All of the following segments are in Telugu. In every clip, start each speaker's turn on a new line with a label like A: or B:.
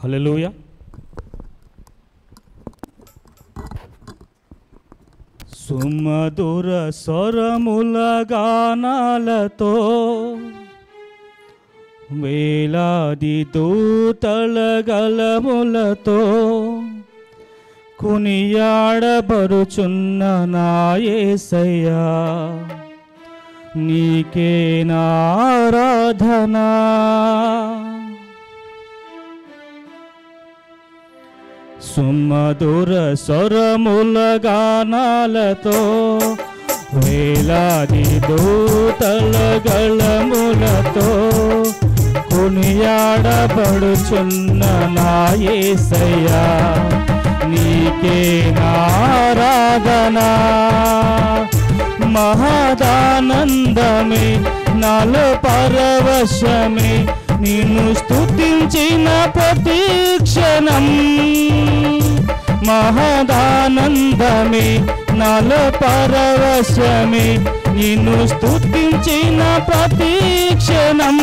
A: హల్లెలూయా. సుమధుర స్వరముల గానాలతో వేలాది దూతల గళములతో కొనియాడబడుచున్న నా యేసయ్యా, నీకే నా ఆరాధన. సుమధుర స్వరముల గానాలతో వేలాది దూతల గళములతో కొనియాడబడుచున్న నా యేసయ్యా, నీకే నా ఆరాధన. మహదానందమే నాలో పరవశమే నిన్ను స్తుతించిన ప్రతి క్షణం. మహదానందమే నాలో పరవశమే నిన్ను స్తుతించిన ప్రతి క్షణం.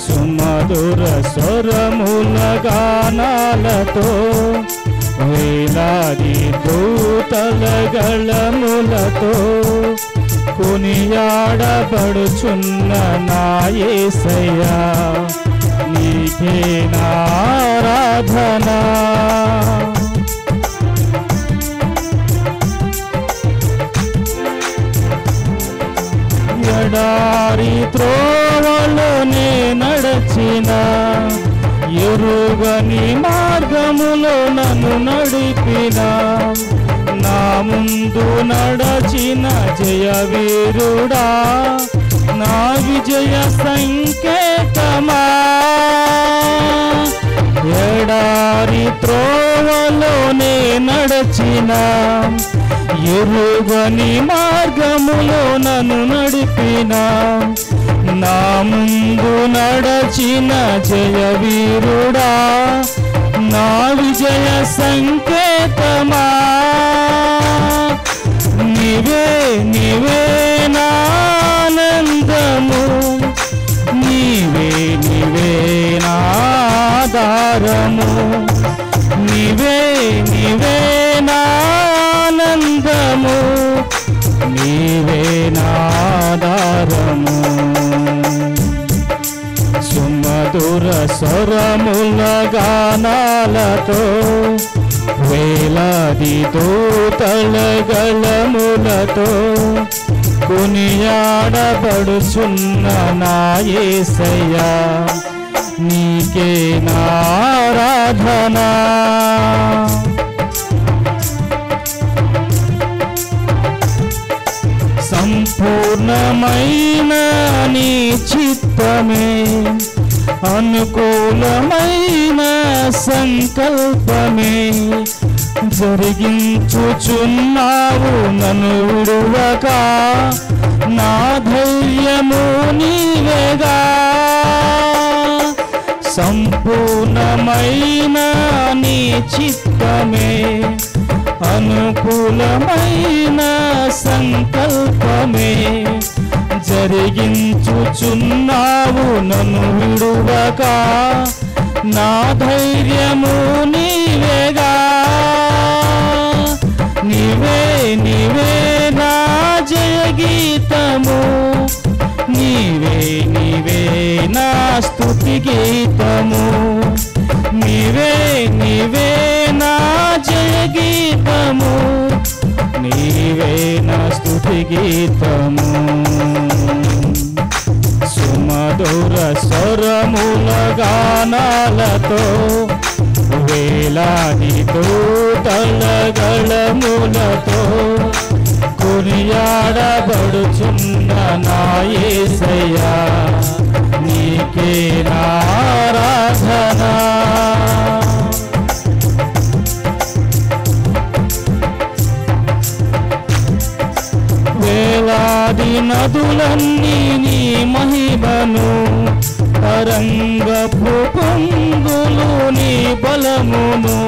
A: సుమధుర స్వరముల గానాలతో వేలాది దూతల గళములతో కొనియాడబడుచున్న నా యేసయ్యా, నీకే నా ఆరాధన. ఎడారి త్రోవలోనే నడచిన ఎరుగని మార్గములో నన్ను నడిపిన, నా ముందు నడచిన జయవీరుడా, నా విజయ సంకేతమా. ఎడారి త్రోవలోనే నడచిన ఎరుగని మార్గములో నన్ను నడిపిన, నా ముందు నడచిన జయవీరుడా, నా విజయ సంకేతమా. నీవే నీవే నా ఆనందము, నీవే నీవే నా ఆధారము, నీవే నీవే నా ఆనందము, నీవే నా ఆధారము. సుమధుర స్వరముల గానాలతో వేలాది దూతల గళములతో కొనియాడబడుచున్న నా యేసయ్యా, నీకే నా ఆరాధన. సంపూర్ణమైన నీ చిత్తమే అనుకూలమైన సంకల్పమే జరిగించుచున్నావు నన్ను విడువక, నా ధైర్యము నీవేగా. సంపూర్ణమైన నీ చిత్తమే అనుకూలమైన సంకల్పమే జరిగించుచున్నావు నన్ను విడువక, నా ధైర్యము నీవేగా. నీవే నీవే నా జయ గీతము, నీవే నీవే నా స్తుతి గీతము, నీవే నీవే నా జయ గీతము, నీవే నా స్తుతి గీతము. సుమధుర స్వరముల గానాలతో వేలాది దూతల గళములతో కొనియాడబడుచున్న నా యేసయ్యా, నీకే నా ఆరాధన. వేలాది నదులన్నీ నీ మహిమను, తరంగపు పొంగులు నీ బలమును,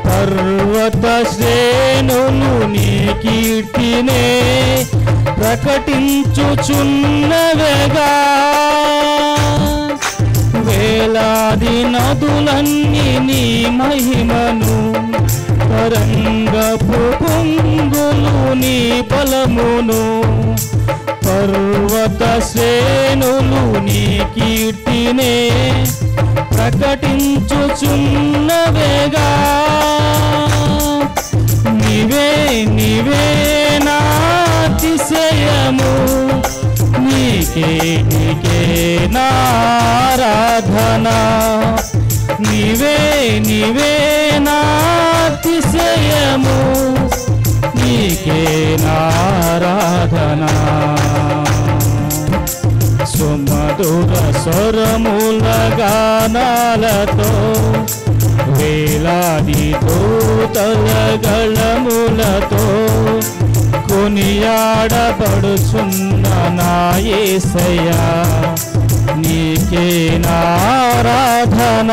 A: పర్వత శ్రేణులు నీ కీర్తినే ప్రకటించుచున్నవెగా. వేల వేలాది నదులన్నీ నీ మహిమను, తరంగపు పొంగులు నీ బలమును, పర్వత శ్రేణులు నీ కీర్తినే ప్రకటించుచున్నవేగా. నీవే నీవే నా అతిశయము, నీకే నీకే నా ఆరాధన. నీవే నీవే నా అతిశయము, నీకే నా ఆరాధన. సుమధుర స్వరముల గానాలతో, వేలాది దూతల గళములతో కొనియాడబడుచున్న నా యేసయ్యా, నీకే నా ఆరాధన.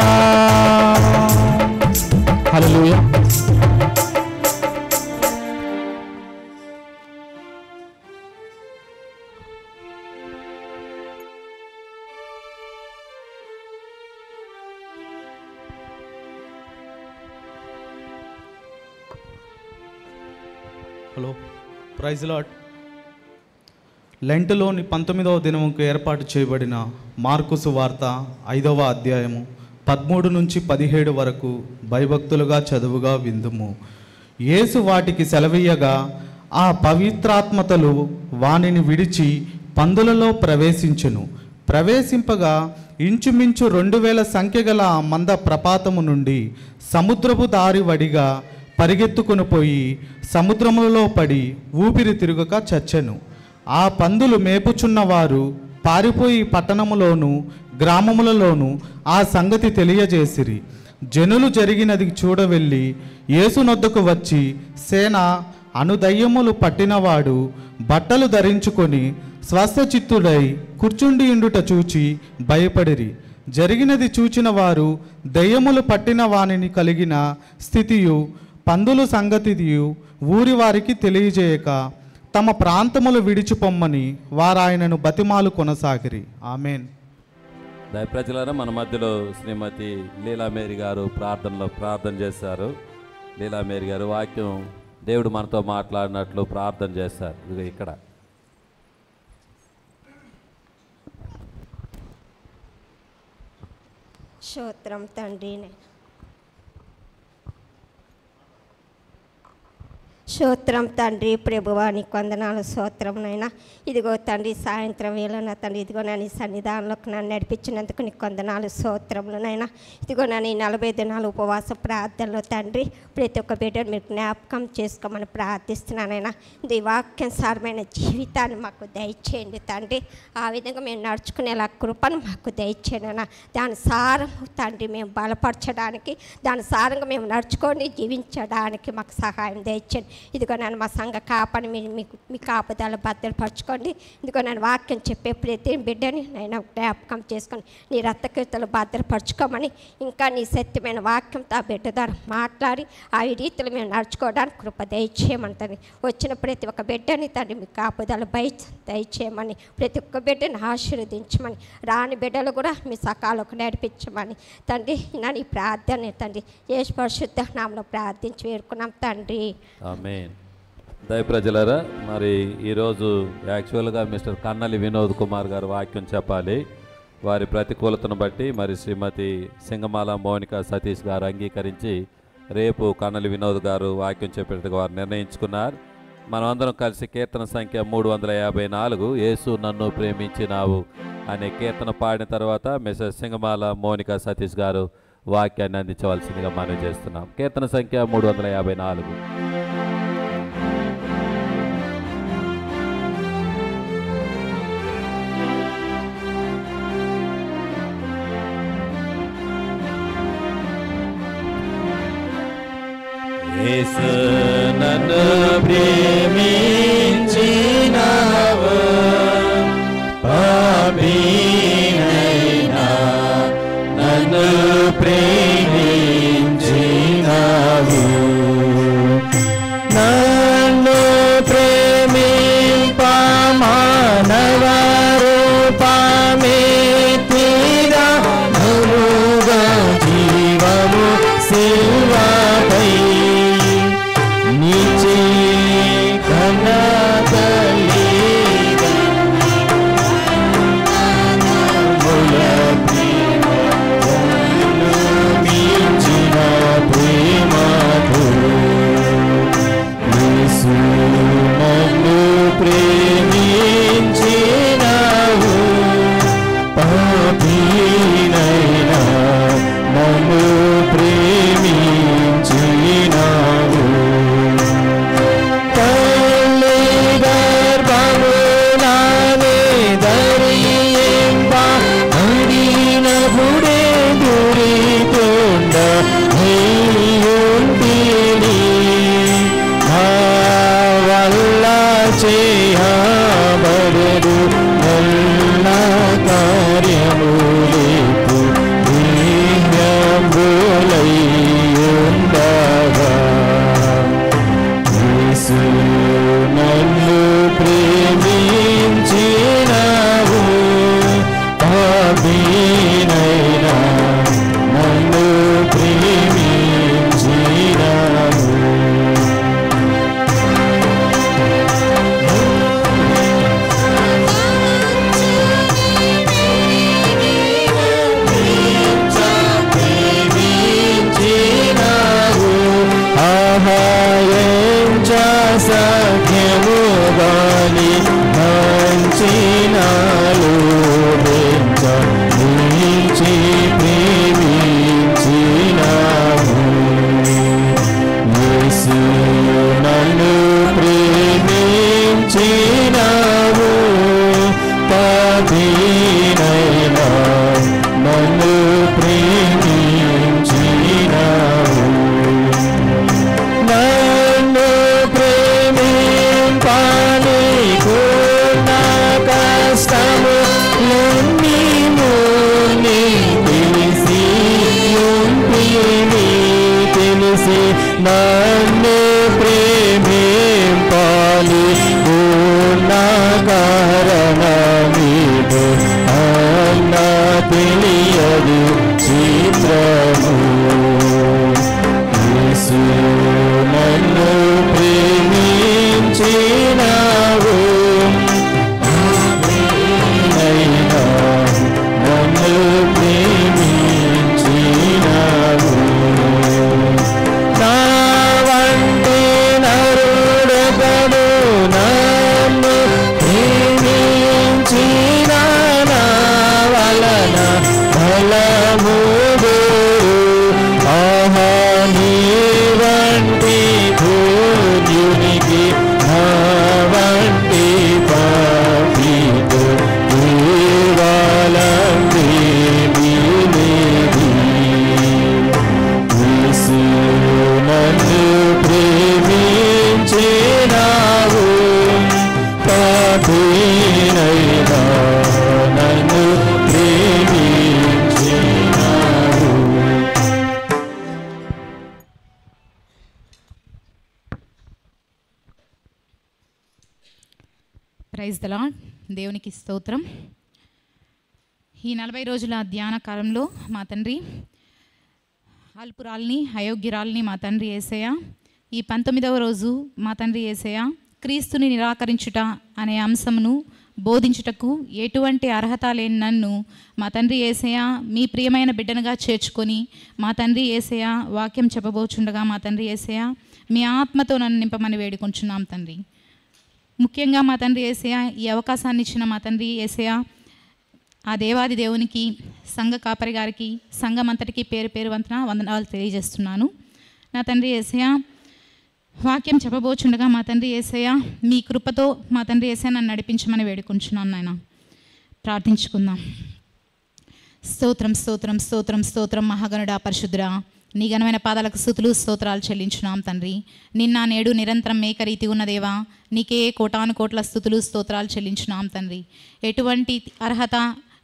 A: హల్లెలూయా.
B: Hello, praise Lord. లెంటులోని 19వ దినముకు ఏర్పాటు చేయబడిన మార్కు సువార్త 5వ అధ్యాయము 13 నుంచి 17 వరకు భయభక్తులుగా చదువుగా విందుము. యేసు వాటికి సెలవీయగా ఆ పవిత్రాత్మతలు వానిని విడిచి పందులలో ప్రవేశించెను. ప్రవేశింపగా ఇంచుమించు 2000 సంఖ్యగల ఆ మంద ప్రపాతము నుండి సముద్రపు దారి వడిగా పరిగెత్తుకుని పోయి సముద్రములలో పడి ఊపిరి తిరుగక చచ్చెను. ఆ పందులు మేపుచున్నవారు పారిపోయి పట్టణములోను గ్రామములలోను ఆ సంగతి తెలియజేసిరి. జనులు జరిగినది చూడవెళ్ళి యేసునొద్దకు వచ్చి, సేన అనుదయ్యములు పట్టినవాడు బట్టలు ధరించుకొని స్వస్థచిత్తుడై కూర్చుండి ఉండుట చూచి భయపడిరి. జరిగినది చూచిన వారు దయ్యములు పట్టిన వానిని కలిగిన స్థితియు పందులు సంగతియు ఊరి వారికి తెలియజేయక తమ ప్రాంతములు విడిచిపొమ్మని వారాయనను బతిమాలు కొనసాగిరి. ఆమెన్.
C: దయప్రజలారా, మన మధ్యలో శ్రీమతి లీలామేరి గారు ప్రార్థన చేశారు. లీలామేరి గారు వాక్యం దేవుడు మనతో మాట్లాడినట్లు ప్రార్థన చేశారు. ఇది ఇక్కడ
D: స్తోత్రం తండ్రి, స్తోత్రం తండ్రి, ప్రభువానికి వందనాలు, స్తోత్రం నైనా. ఇదిగో తండ్రి, సాయంత్రం వేళ నా తండ్రి, ఇదిగో నన్ను సన్నిధానంలోకి నన్ను నడిపించినందుకు నీకు వందనాలు, స్తోత్రములు నైనా. ఇదిగో నన్ను ఈ 40 దినాలు ఉపవాస ప్రార్థనలో తండ్రి ప్రతి ఒక్క బిడ్డను మీరు జ్ఞాపకం చేసుకోమని ప్రార్థిస్తున్నానైనా. ఇది వాక్యానుసారమైన జీవితాన్ని మాకు దయచేయండి తండ్రి. ఆ విధంగా మేము నడుచుకునేలా కృపను మాకు దయచేయనైనా. దాని సారము తండ్రి మేము బలపరచడానికి, దాని సారంగా మేము నడుచుకొని జీవించడానికి మాకు సహాయం దయచేయండి. ఇదిగో నన్ను మా సంఘ కాపని మీరు మీ కాపుదల భద్రపరచుకోండి. ఇదిగో నన్ను వాక్యం చెప్పే ప్రతి బిడ్డని నైనా జ్ఞాపకం చేసుకొని నీ రక్తకీర్తలు భద్రపరచుకోమని, ఇంకా నీ సత్యమైన వాక్యంతో ఆ బిడ్డ ద్వారా మాట్లాడి ఆ రీతిలో మేము నడుచుకోవడానికి కృప దయచేయమంటుంది. వచ్చిన ప్రతి ఒక్క బిడ్డని తండ్రి మీ కాపుదల దయచేయమని, ప్రతి ఒక్క బిడ్డని ఆశీర్వదించమని, రాని బిడ్డలు కూడా మీ సకాలకు నడిపించమని తండ్రి నన్ను ఈ ప్రార్థన తండ్రి యేసు పరిశుద్ధ నామములో ప్రార్థించి వేడుకున్నాం తండ్రి.
C: ఆమేన్. దయప్రజలారా, మరి ఈరోజు యాక్చువల్గా మిస్టర్ కన్నలి వినోద్ కుమార్ గారు వాక్యం చెప్పాలి. వారి ప్రతికూలతను బట్టి మరి శ్రీమతి సింగమాల మౌనిక సతీష్ గారు అంగీకరించి రేపు కన్నలి వినోద్ గారు వాక్యం చెప్పేట్టుగా వారు నిర్ణయించుకున్నారు. మనం అందరం కలిసి కీర్తన సంఖ్య 354 యేసు నన్ను ప్రేమించినావు అనే కీర్తన పాడిన తర్వాత మిస్టర్ సింగమాల మౌనిక సతీష్ గారు వాక్యాన్ని అందించవలసిందిగా మనం చేస్తున్నాం. కీర్తన సంఖ్య 354.
A: యేసు నన్ను ప్రేమించినావు, పాపినైనా నన్ను ప్రేమించినావు. చేయబడదు ಎಲ್ಲ ಕಾರ್ಯములేపు దివ్యంబులైయుండగా యేసు నన్ను ప్రేమించినావు పాపినైనా నన్ను ప్రేమించినావు సఖ్యము గాని మంచినాలు పెంచి ప్రేమించినావు యేసు నన్ను ప్రేమించినావు పాపినైనా నన్ను ప్రేమించినావు నన్ను ప్రేమింపాలి నా కష్టము తెలిసి నన్ను ప్రేమింపాలి నా కారణమీదు అన్న తెలియదు చిత్రము యేసు నన్ను ప్రేమించినావు అయినా నన్ను ప్రేమించినావు నా వంటి నరుడొకడు నన్ను ప్రేమించిన నా వలన బలముడు ఆహా నీ వంటి పూజ్యునికి నా వంటి పాపితో దేవాలంబేది యేసు నన్ను ప్రేమించినావు పాపినైనా నన్ను ప్రేమించినావు.
E: Praise the lord. దేవునికి స్తోత్రం. ఈ 40 రోజుల ధ్యాన కాలంలో మా తండ్రి అల్పురాల్ని అయోగ్యురాల్ని మా తండ్రి యేసయ్య, ఈ 19వ రోజు మా తండ్రి యేసయ్య క్రీస్తుని నిరాకరించుట అనే అంశమును బోధించుటకు ఎటువంటి అర్హత లేని నన్ను మా తండ్రి యేసయ్య మీ ప్రియమైన బిడ్డనుగా చేర్చుకొని మా తండ్రి యేసయ్య వాక్యం చెప్పబోచుండగా మా తండ్రి యేసయ్య మీ ఆత్మతో నన్ను నింపమని వేడుకొంచున్నాం తండ్రి. ముఖ్యంగా మా తండ్రి యేసయ్య ఈ అవకాశాన్ని ఇచ్చిన మా తండ్రి యేసయ్య ఆ దేవాది దేవునికి, సంఘ కాపరి గారికి, సంఘం అంతటికి పేరు పేరు వందనాలు తెలియజేస్తున్నాను. నా తండ్రి యేసయ్య వాక్యం చెప్పబోచుండగా మా తండ్రి యేసయ్య మీ కృపతో మా తండ్రి యేసయ్య నన్ను నడిపించమని వేడుకుంటున్నాను నాయన. ప్రార్థించుకుందాం. స్తోత్రం స్తోత్రం స్తోత్రం స్తోత్రం మహాగణుడా పరిశుద్ధుడా, నీ ఘనమైన పాదాలకు స్తుతులు స్తోత్రాలు చెల్లించున్నాం తండ్రి. నిన్న నేడు నిరంతరం ఏకరీతి ఉన్న దేవా, నీకే కోటాను కోట్ల స్తుతులు స్తోత్రాలు చెల్లించున్నాం తండ్రి. ఎటువంటి అర్హత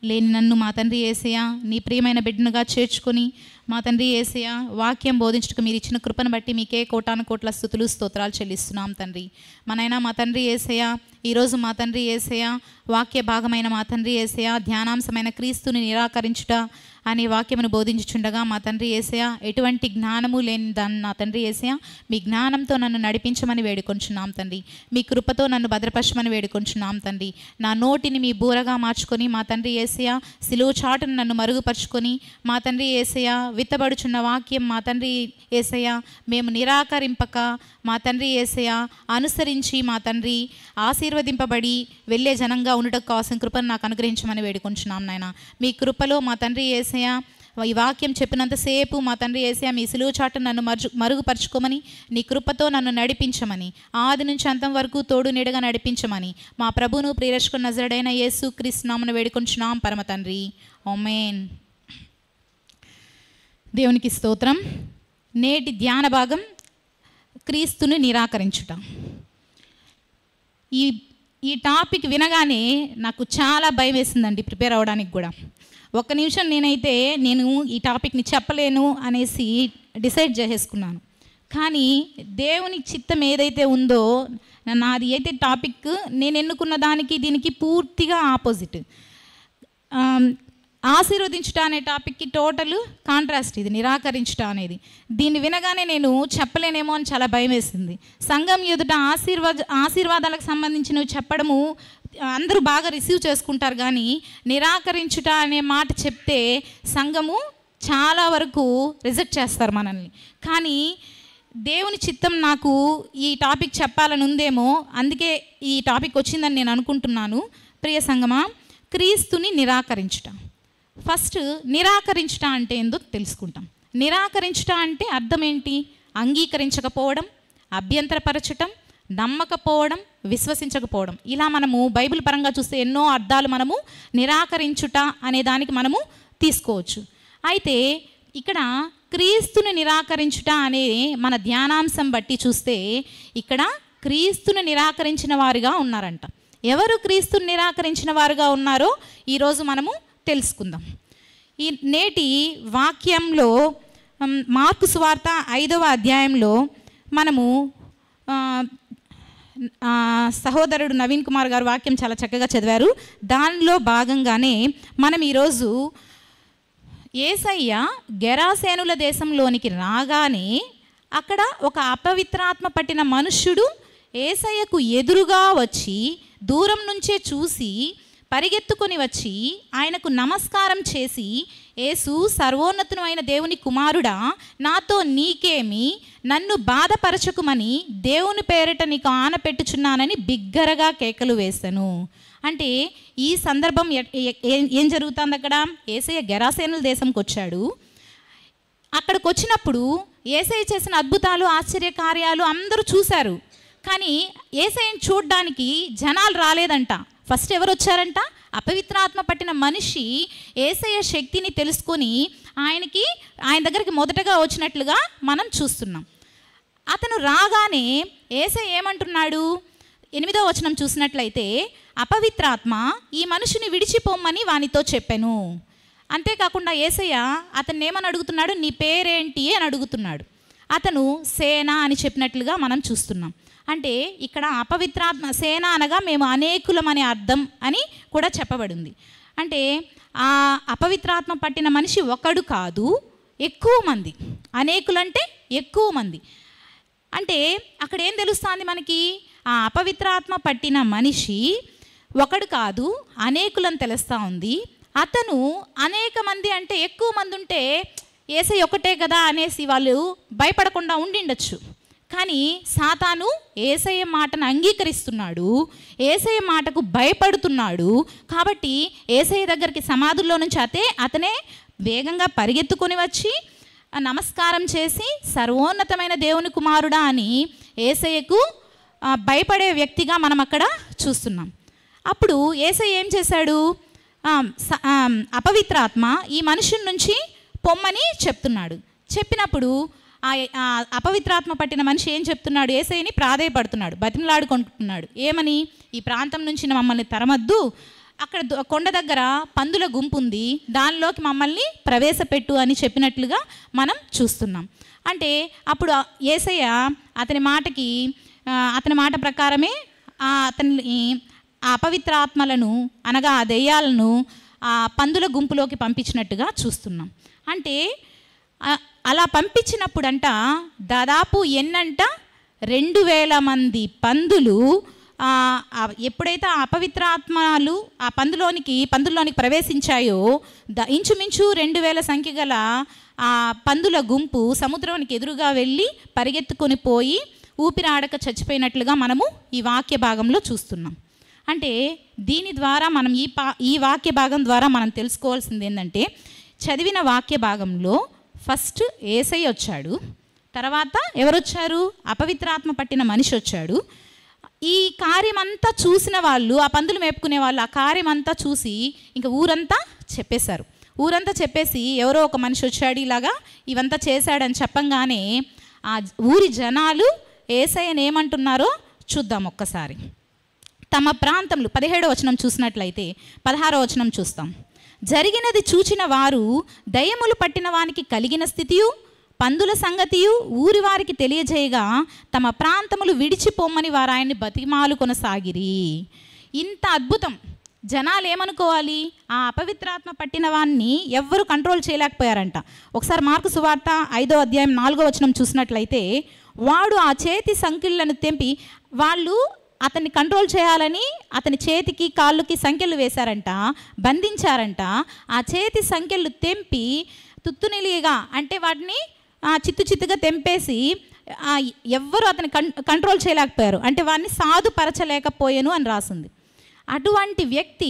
E: లేని నన్ను మా తండ్రి యేసయ్య నీ ప్రియమైన బిడ్డనుగా చేర్చుకొని మా తండ్రి యేసయ్య వాక్యం బోధించుటకు మీరు ఇచ్చిన కృపను బట్టి మీకే కోటాను కోట్ల స్తుతులు స్తోత్రాలు చెల్లిస్తున్నాం తండ్రి. మనైనా మా తండ్రి యేసయ్య ఈరోజు మా తండ్రి యేసయ్య వాక్య భాగమైన మా తండ్రి యేసయ్య ధ్యానాంశమైన క్రీస్తుని నిరాకరించుట అనే వాక్యమును బోధించుచుండగా మా తండ్రి యేసయ్య ఎటువంటి జ్ఞానము లేని దాన్ని నా తండ్రి యేసయ్య మీ జ్ఞానంతో నన్ను నడిపించమని వేడుకొంచున్నాం తండ్రి. మీ కృపతో నన్ను భద్రపరచమని వేడుకొంచున్నాం తండ్రి. నా నోటిని మీ బూరగా మార్చుకొని మా తండ్రి యేసయ్య సిలువ చాటును నన్ను మరుగుపరుచుకొని మా తండ్రి యేసయ్య విత్తబడుచున్న వాక్యం మా తండ్రి యేసయ్య మేము నిరాకరింపక మా తండ్రి యేసయ్య అనుసరించి మా తండ్రి ఆశీర్వదింపబడి వెళ్ళే జనంగా ఉండటం కావాల్సిన కృపను నాకు అనుగ్రహించమని వేడుకొంచున్నాం నాయన. మీ కృపలో మా తండ్రి యేసయ్య ఈ వాక్యం చెప్పినంతసేపు మా తండ్రి యేసయ్య మీ సిలువ చాటును నన్ను మరుగుపరుచుకోమని నీ కృపతో నన్ను నడిపించమని ఆది నుంచి అంతం వరకు తోడు నీడగా నడిపించమని మా ప్రభువును ప్రియరక్షకుడు నజరుడైన యేసు క్రీస్తు నామమున వేడుకొంచున్నాం పరమ తండ్రి. ఆమేన్. దేవునికి స్తోత్రం. నేటి ధ్యాన భాగం క్రీస్తుని నిరాకరించుట. ఈ ఈ టాపిక్ వినగానే నాకు చాలా భయం వేసిందండి ప్రిపేర్ అవ్వడానికి కూడా. ఒక్క నిమిషం నేను ఈ టాపిక్ని చెప్పలేను అనేసి డిసైడ్ చేసేసుకున్నాను. కానీ దేవుని చిత్తం ఏదైతే ఉందో, నాది అయితే టాపిక్ నేను ఎన్నుకున్న దానికి దీనికి పూర్తిగా ఆపోజిట్. ఆశీర్వదించుట అనే టాపిక్కి టోటల్ కాంట్రాస్ట్ ఇది, నిరాకరించుట అనేది. దీన్ని వినగానే నేను చెప్పలేనేమో అని చాలా భయం వేసింది. సంఘం ఎదుట ఆశీర్వాదాలకు సంబంధించినవి చెప్పడము అందరూ బాగా రిసీవ్ చేసుకుంటారు, కానీ నిరాకరించుట అనే మాట చెప్తే సంఘము చాలా వరకు రిజెక్ట్ చేస్తారు మనల్ని. కానీ దేవుని చిత్తం నాకు ఈ టాపిక్ చెప్పాలని ఉందేమో, అందుకే ఈ టాపిక్ వచ్చిందని నేను అనుకుంటున్నాను. ప్రియ సంగమా, క్రీస్తుని నిరాకరించుట. ఫస్ట్ నిరాకరించుట అంటే ఏందో తెలుసుకుంటాం. నిరాకరించుట అంటే అర్థం ఏంటి? అంగీకరించకపోవడం, అభ్యంతరపరచటం, నమ్మకపోవడం, విశ్వసించకపోవడం. ఇలా మనము బైబిల్ పరంగా చూస్తే ఎన్నో అర్థాలు మనము నిరాకరించుట అనే దానికి మనము తీసుకోవచ్చు. అయితే ఇక్కడ క్రీస్తుని నిరాకరించుట అనే మన ధ్యానాంశం బట్టి చూస్తే ఇక్కడ క్రీస్తుని నిరాకరించిన వారుగా ఉన్నారంట. ఎవరు క్రీస్తుని నిరాకరించిన వారుగా ఉన్నారో ఈరోజు మనము తెలుసుకుందాం. ఈ నేటి వాక్యంలో మార్కు సువార్త 5వ అధ్యాయంలో మనము సహోదరుడు నవీన్ కుమార్ గారు వాక్యం చాలా చక్కగా చదివారు. దానిలో భాగంగానే మనం ఈరోజు యేసయ్య గెరాసేనుల దేశంలోనికి రాగానే అక్కడ ఒక అపవిత్రాత్మ పట్టిన మనుష్యుడు యేసయ్యకు ఎదురుగా వచ్చి దూరం నుంచే చూసి పరిగెత్తుకొని వచ్చి ఆయనకు నమస్కారం చేసి, యేసు, సర్వోన్నతుడు అయిన దేవుని కుమారుడా, నాతో నీకేమి, నన్ను బాధపరచకుమని దేవుని పేరిట నీకు ఆనపెట్టుచున్నానని బిగ్గరగా కేకలు వేశాను. అంటే ఈ సందర్భం ఏం జరుగుతుంది అక్కడ? యేసయ్య గెరాసేనుల దేశంకి వచ్చాడు. అక్కడికి వచ్చినప్పుడు యేసయ్య చేసిన అద్భుతాలు, ఆశ్చర్యకార్యాలు అందరూ చూశారు. కానీ యేసయ్యని చూడడానికి జనాలు రాలేదంట. ఫస్ట్ ఎవరు వచ్చారంట? అపవిత్రాత్మ పట్టిన మనిషి యేసయ్య శక్తిని తెలుసుకొని ఆయన దగ్గరికి మొదటగా వచ్చినట్లుగా మనం చూస్తున్నాం. అతను రాగానే యేసయ్య ఏమంటున్నాడు? 8వ వచనం చూసినట్లయితే, అపవిత్రాత్మ ఈ మనిషిని విడిచిపోమ్మని వానితో చెప్పాను. అంతేకాకుండా యేసయ్య అతన్ని ఏమని అడుగుతున్నాడు? నీ పేరేంటి అని అడుగుతున్నాడు. అతను సేన అని చెప్పినట్లుగా మనం చూస్తున్నాం. అంటే ఇక్కడ అపవిత్రాత్మ, సేన అనగా మేము అనేకులం అనే అర్థం అని కూడా చెప్పబడింది. అంటే ఆ అపవిత్రాత్మ పట్టిన మనిషి ఒకడు కాదు, ఎక్కువ మంది. అనేకులంటే ఎక్కువ మంది. అంటే అక్కడ ఏం తెలుస్తుంది మనకి? ఆ అపవిత్రాత్మ పట్టిన మనిషి ఒకడు కాదు, అనేకులని తెలుస్తూ ఉంది. అతను అనేక మంది అంటే ఎక్కువ మంది ఉంటే యేసయ్య ఒకటే కదా అనేసి వాళ్ళు భయపడకుండా ఉండిండొచ్చు. కానీ సాతాను యేసయ్య మాటను అంగీకరిస్తున్నాడు, యేసయ్య మాటకు భయపడుతున్నాడు. కాబట్టి యేసయ్య దగ్గరికి సమాధుల్లో నుంచి అతనే వేగంగా పరిగెత్తుకొని వచ్చి నమస్కారం చేసి, సర్వోన్నతమైన దేవుని కుమారుడా అని యేసయ్యకు భయపడే వ్యక్తిగా మనం అక్కడ చూస్తున్నాం. అప్పుడు యేసయ్య ఏం చేశాడు? అపవిత్రాత్మ ఈ మనుషుల నుంచి పొమ్మని చెప్తున్నాడు. చెప్పినప్పుడు ఆ అపవిత్రాత్మ పట్టిన మనిషి ఏం చెప్తున్నాడు? యేసయ్యని ప్రాధేయపడుతున్నాడు, బతిమలాడుకుంటున్నాడు. ఏమని? ఈ ప్రాంతం నుంచి మమ్మల్ని తరమద్దు, అక్కడ కొండ దగ్గర పందుల గుంపు ఉంది, దానిలోకి మమ్మల్ని ప్రవేశపెట్టు అని చెప్పినట్లుగా మనం చూస్తున్నాం. అంటే అప్పుడు యేసయ్య అతని మాట ప్రకారమే అతని ఆ అపవిత్రాత్మలను అనగా ఆ దెయ్యాలను ఆ పందుల గుంపులోకి పంపించినట్టుగా చూస్తున్నాం. అంటే అలా పంపించినప్పుడంట దాదాపు ఎన్నంట 2000 మంది పందులు ఎప్పుడైతే ఆ అపవిత్రాత్మలు ఆ పందుల్లోనికి ప్రవేశించాయో ఇంచుమించు 2000 సంఖ్య గల ఆ పందుల గుంపు సముద్రానికి ఎదురుగా వెళ్ళి పరిగెత్తుకొని పోయి ఊపిరాడక చచ్చిపోయినట్లుగా మనము ఈ వాక్య భాగంలో చూస్తున్నాం. అంటే దీని ద్వారా మనం ఈ వాక్య భాగం ద్వారా మనం తెలుసుకోవాల్సింది ఏంటంటే, చదివిన వాక్య భాగంలో ఫస్ట్ యేసయ్య వచ్చాడు, తర్వాత ఎవరొచ్చారు? అపవిత్రాత్మ పట్టిన మనిషి వచ్చాడు. ఈ కార్యమంతా చూసిన వాళ్ళు, ఆ పందులు మేపుకునే వాళ్ళు ఆ కార్యమంతా చూసి ఇంకా ఊరంతా చెప్పేశారు. ఊరంతా చెప్పేసి ఎవరో ఒక మనిషి వచ్చాడు, ఇలాగా ఇవంతా చేశాడని చెప్పంగానే ఆ ఊరి జనాలు యేసయ్యని ఏమంటున్నారో చూద్దాం ఒక్కసారి. తమ ప్రాంతంలో 17వ వచనం చూసినట్లయితే 16వ వచనం చూస్తాం. జరిగినది చూచిన వారు దయ్యములు పట్టిన వానికి కలిగిన స్థితియు పందుల సంగతియు ఊరి వారికి తెలియజేయగా తమ ప్రాంతములు విడిచిపోమ్మని వారు ఆయన్ని బతిమాలు కొనసాగిరి. ఇంత అద్భుతం. జనాలు ఏమనుకోవాలి? ఆ అపవిత్రాత్మ పట్టిన వాన్ని ఎవ్వరు కంట్రోల్ చేయలేకపోయారంట. ఒకసారి మార్కు సువార్త 5వ అధ్యాయం 4వ వచనం చూసినట్లయితే, వాడు ఆ చేతి సంకెళ్ళను తెంపి, వాళ్ళు అతన్ని కంట్రోల్ చేయాలని అతని చేతికి కాళ్ళకి సంకెళ్ళు వేశారంట, బంధించారంట. ఆ చేతి సంకెళ్ళు తెంపి తుత్తునిలిగా అంటే వాటిని చిత్తుగా తెంపేసి ఎవ్వరు అతని కంట్రోల్ చేయలేకపోయారు, అంటే వాడిని సాధుపరచలేకపోయాను అని రాసింది. అటువంటి వ్యక్తి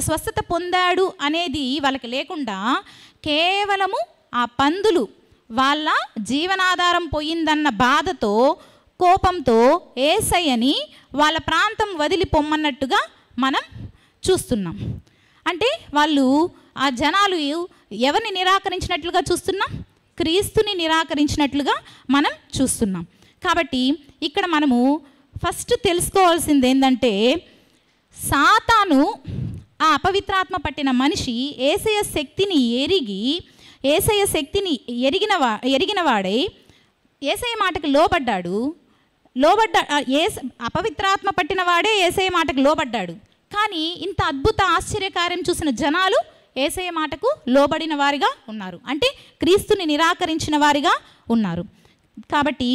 E: స్వస్థత పొందాడు అనేది వాళ్ళకి లేకుండా కేవలము ఆ పందులు వాళ్ళ జీవనాధారం పోయిందన్న బాధతో కోపంతో యేసయ్యని వాళ్ళ ప్రాంతం వదిలి పొమ్మన్నట్టుగా మనం చూస్తున్నాం. అంటే వాళ్ళు ఆ జనాలు ఎవరిని నిరాకరించినట్లుగా చూస్తున్నాం? క్రీస్తుని నిరాకరించినట్లుగా మనం చూస్తున్నాం. కాబట్టి ఇక్కడ మనము ఫస్ట్ తెలుసుకోవాల్సింది ఏంటంటే, సాతాను ఆ అపవిత్రాత్మ పట్టిన మనిషి యేసయ్య శక్తిని ఎరిగిన వాడై యేసయ్య మాటకు లోబడ్డాడు. అపవిత్రాత్మ పట్టిన వాడే యేసయ్య మాటకు లోబడ్డాడు. కానీ ఇంత అద్భుత ఆశ్చర్యకార్యం చూసిన జనాలు యేసయ్య మాటకు లోబడిన వారిగా ఉన్నారు, అంటే క్రీస్తుని నిరాకరించిన వారిగా ఉన్నారు. కాబట్టి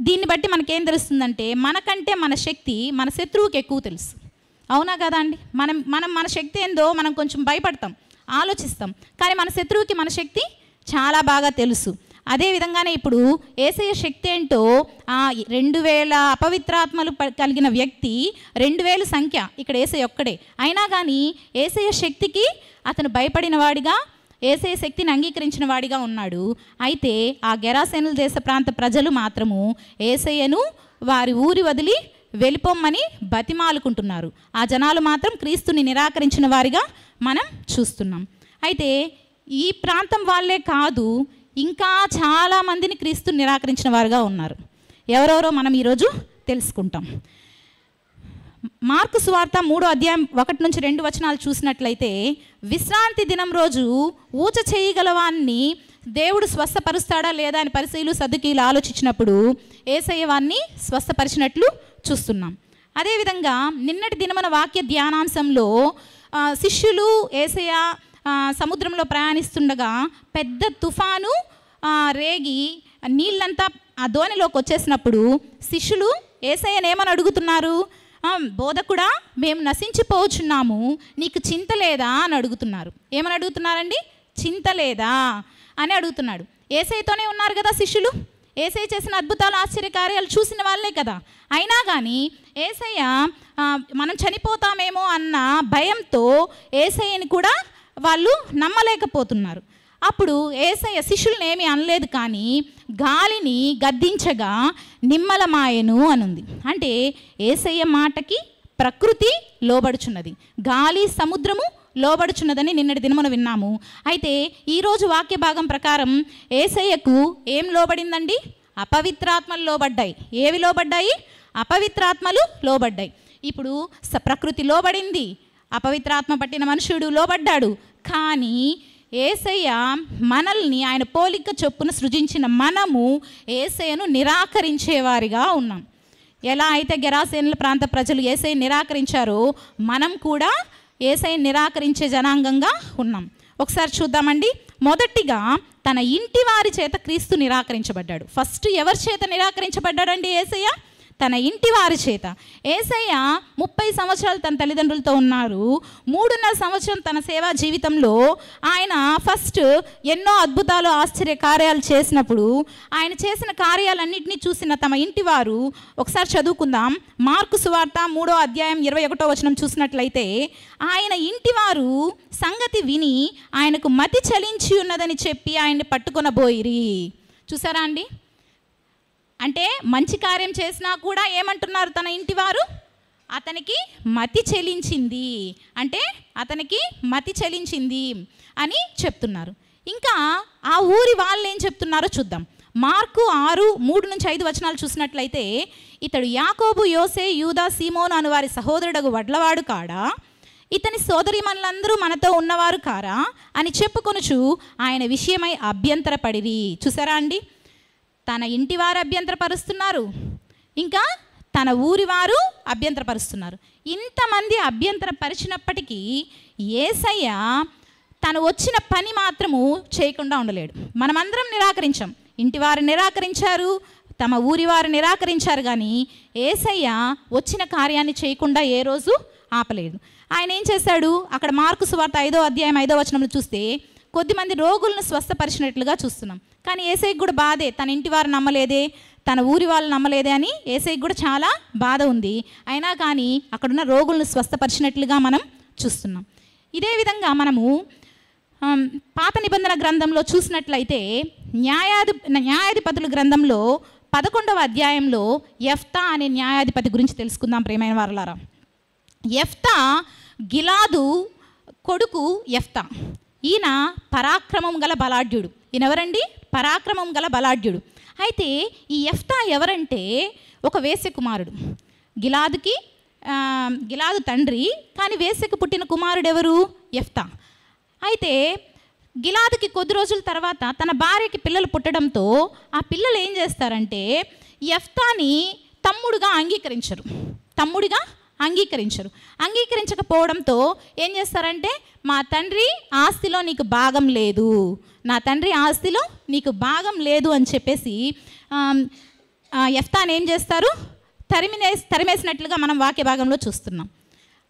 E: దీన్ని బట్టి మనకేం తెలుస్తుందంటే, మనకంటే మన శక్తి మన శత్రువుకి ఎక్కువ తెలుసు. అవునా కదా అండి? మన శక్తి ఏందో మనం కొంచెం భయపడతాం, ఆలోచిస్తాం. కానీ మన శత్రువుకి మన శక్తి చాలా బాగా తెలుసు. అదేవిధంగానే ఇప్పుడు యేసయ్య శక్తి ఏంటో 2000 అపవిత్రాత్మలు కలిగిన వ్యక్తి 2000 సంఖ్య, ఇక్కడ యేసయ్య ఒక్కడే. అయినా కానీ యేసయ్య శక్తికి అతను భయపడిన వాడిగా, యేసయ్య శక్తిని అంగీకరించిన వాడిగా ఉన్నాడు. అయితే ఆ గెరాసేనుల దేశ ప్రాంత ప్రజలు మాత్రము యేసయ్యను వారి ఊరి వదిలి వెళ్ళిపోమ్మని బతిమాలుకుంటున్నారు. ఆ జనాలు మాత్రం క్రీస్తుని నిరాకరించిన వారిగా మనం చూస్తున్నాం. అయితే ఈ ప్రాంతం వాళ్ళే కాదు, ఇంకా చాలామందిని క్రీస్తుని నిరాకరించిన వారుగా ఉన్నారు. ఎవరెవరో మనం ఈరోజు తెలుసుకుంటాం. మార్కు సువార్త 3వ అధ్యాయం 1 నుంచి 2 వచనాలు చూసినట్లయితే, విశ్రాంతి దినం రోజు ఊచ చేయగలవాన్ని దేవుడు స్వస్థపరుస్తాడా లేదా అని పరిసయ్యులు సద్దుకీయులు ఆలోచించినప్పుడు యేసయ్య వారిని స్వస్థపరిచినట్లు చూస్తున్నాం. అదేవిధంగా నిన్నటి దినమున వాక్య ధ్యానాంశంలో శిష్యులు యేసయ్య సముద్రంలో ప్రయాణిస్తుండగా పెద్ద తుఫాను రేగి నీళ్ళంతా ఆ ధోనిలోకి వచ్చేసినప్పుడు శిష్యులు యేసయ్యను ఏమని అడుగుతున్నారు? బోధకుడా, మేము నశించిపోవచ్చున్నాము, నీకు చింత లేదా అని అడుగుతున్నారు. ఏమని అడుగుతున్నారండి? చింత లేదా అని అడుగుతున్నాడు. యేసయ్యతోనే ఉన్నారు కదా శిష్యులు, యేసయ్య చేసిన అద్భుతాలు ఆశ్చర్యకార్యాలు చూసిన వాళ్ళే కదా. అయినా కానీ యేసయ్య మనం చనిపోతామేమో అన్న భయంతో యేసయ్యని కూడా వాళ్ళు నమ్మలేకపోతున్నారు. అప్పుడు యేసయ్య శిష్యులను ఏమీ అనలేదు, కానీ గాలిని గద్దించగా నిమ్మలమాయెను అనుంది. అంటే యేసయ్య మాటకి ప్రకృతి లోబడుచున్నది, గాలి సముద్రము లోబడుచున్నదని నిన్నటి దినమున విన్నాము. అయితే ఈరోజు వాక్య భాగం ప్రకారం యేసయ్యకు ఏం లోబడిందండి? అపవిత్రాత్మలు లోబడ్డాయి. ఏవి లోబడ్డాయి? అపవిత్రాత్మలు లోబడ్డాయి. ఇప్పుడు ప్రకృతి లోబడింది, అపవిత్రాత్మ పట్టిన మనుషుడు లోబడ్డాడు. కానీ యేసయ్య మనల్ని ఆయన పోలిక చొప్పున సృజించిన మనము యేసయ్యను నిరాకరించేవారిగా ఉన్నాం. ఎలా అయితే గెరాసేనుల ప్రాంత ప్రజలు యేసయ్యను నిరాకరించారో మనం కూడా యేసయ్యను నిరాకరించే జనాంగంగా ఉన్నాం. ఒకసారి చూద్దామండి. మొదటిగా తన ఇంటి వారి చేత క్రీస్తు నిరాకరించబడ్డాడు. ఫస్ట్ ఎవరి చేత నిరాకరించబడ్డాడండి? యేసయ్య తన ఇంటి వారి చేత. యేసయ్య 30 సంవత్సరాలు తన తల్లిదండ్రులతో ఉన్నారు. 3.5 సంవత్సరం తన సేవా జీవితంలో ఆయన ఫస్ట్ ఎన్నో అద్భుతాలు ఆశ్చర్య కార్యాలు చేసినప్పుడు ఆయన చేసిన కార్యాలన్నింటినీ చూసిన తమ ఇంటి వారు, ఒకసారి చదువుకుందాం. మార్కు సువార్త 3వ అధ్యాయం 21వ వచనం చూసినట్లయితే, ఆయన ఇంటి వారు సంగతి విని ఆయనకు మతి చలించి ఉన్నదని చెప్పి ఆయన్ని పట్టుకొనబోయిరి. చూసారా అండి? అంటే మంచి కార్యం చేసినా కూడా ఏమంటున్నారు తన ఇంటి వారు? అతనికి మతి చెలించింది, అంటే అతనికి మతి చెలించింది అని చెప్తున్నారు. ఇంకా ఆ ఊరి వాళ్ళు ఏం చెప్తున్నారో చూద్దాం. మార్కు 6:3-5 వచనాలు చూసినట్లయితే, ఇతడు యాకోబు, యోసే, యూదా, సీమోను అను వారి సహోదరుడగు వడ్లవాడు కాడా? ఇతని సోదరీమణులందరూ మనతో ఉన్నవారు కారా అని చెప్పుకొనుచు ఆయన విషయమై అభ్యంతరపడిరి. చూసారా అండి, తన ఇంటి వారు అభ్యంతరపరుస్తున్నారు, ఇంకా తన ఊరి వారు అభ్యంతరపరుస్తున్నారు. ఇంతమంది అభ్యంతరపరిచినప్పటికీ యేసయ్య తను వచ్చిన పని మాత్రము చేయకుండా ఉండలేడు. మనమందరం నిరాకరించాం, ఇంటివారు నిరాకరించారు, తమ ఊరి వారు నిరాకరించారు, కానీ యేసయ్య వచ్చిన కార్యాన్ని చేయకుండా ఏ రోజు ఆపలేదు. ఆయన ఏం చేశాడు? అక్కడ మార్కు సువార్త 5వ అధ్యాయం 5వ వచనంలో చూస్తే కొద్దిమంది రోగులను స్వస్థపరిచినట్లుగా చూస్తున్నాం. కానీ యేసయ్యకు కూడా బాధే, తన ఇంటి వారు నమ్మలేదే, తన ఊరి వాళ్ళు నమ్మలేదే అని యేసయ్యకు కూడా చాలా బాధ ఉంది. అయినా కానీ అక్కడున్న రోగులను స్వస్థపరిచినట్లుగా మనం చూస్తున్నాం. ఇదే విధంగా మనము పాత నిబంధన గ్రంథంలో చూసినట్లయితే న్యాయాధిపతుల గ్రంథంలో 11వ అధ్యాయంలో యెఫ్తా అనే న్యాయాధిపతి గురించి తెలుసుకుందాం ప్రియమైన వారలారా. యెఫ్తా గిలాదు కొడుకు యెఫ్తా. ఈయన పరాక్రమం గల బలాఢ్యుడు. ఈయన ఎవరండి? పరాక్రమం గల బలాఢ్యుడు. అయితే ఈ యెఫ్తా ఎవరంటే ఒక వేశ్య కుమారుడు. గిలాదు తండ్రి, కానీ వేశ్యకు పుట్టిన కుమారుడు ఎవరు? యెఫ్తా. అయితే గిలాదుకి కొద్ది రోజుల తర్వాత తన భార్యకి పిల్లలు పుట్టడంతో ఆ పిల్లలు ఏం చేస్తారంటే యెఫ్తాని తమ్ముడిగా అంగీకరించకపోవడంతో ఏం చేస్తారంటే మా తండ్రి ఆస్తిలో నీకు భాగం లేదు అని చెప్పేసి యెఫ్తాని ఏం చేస్తారు? తరిమేసినట్లుగా మనం వాక్య భాగంలో చూస్తున్నాం.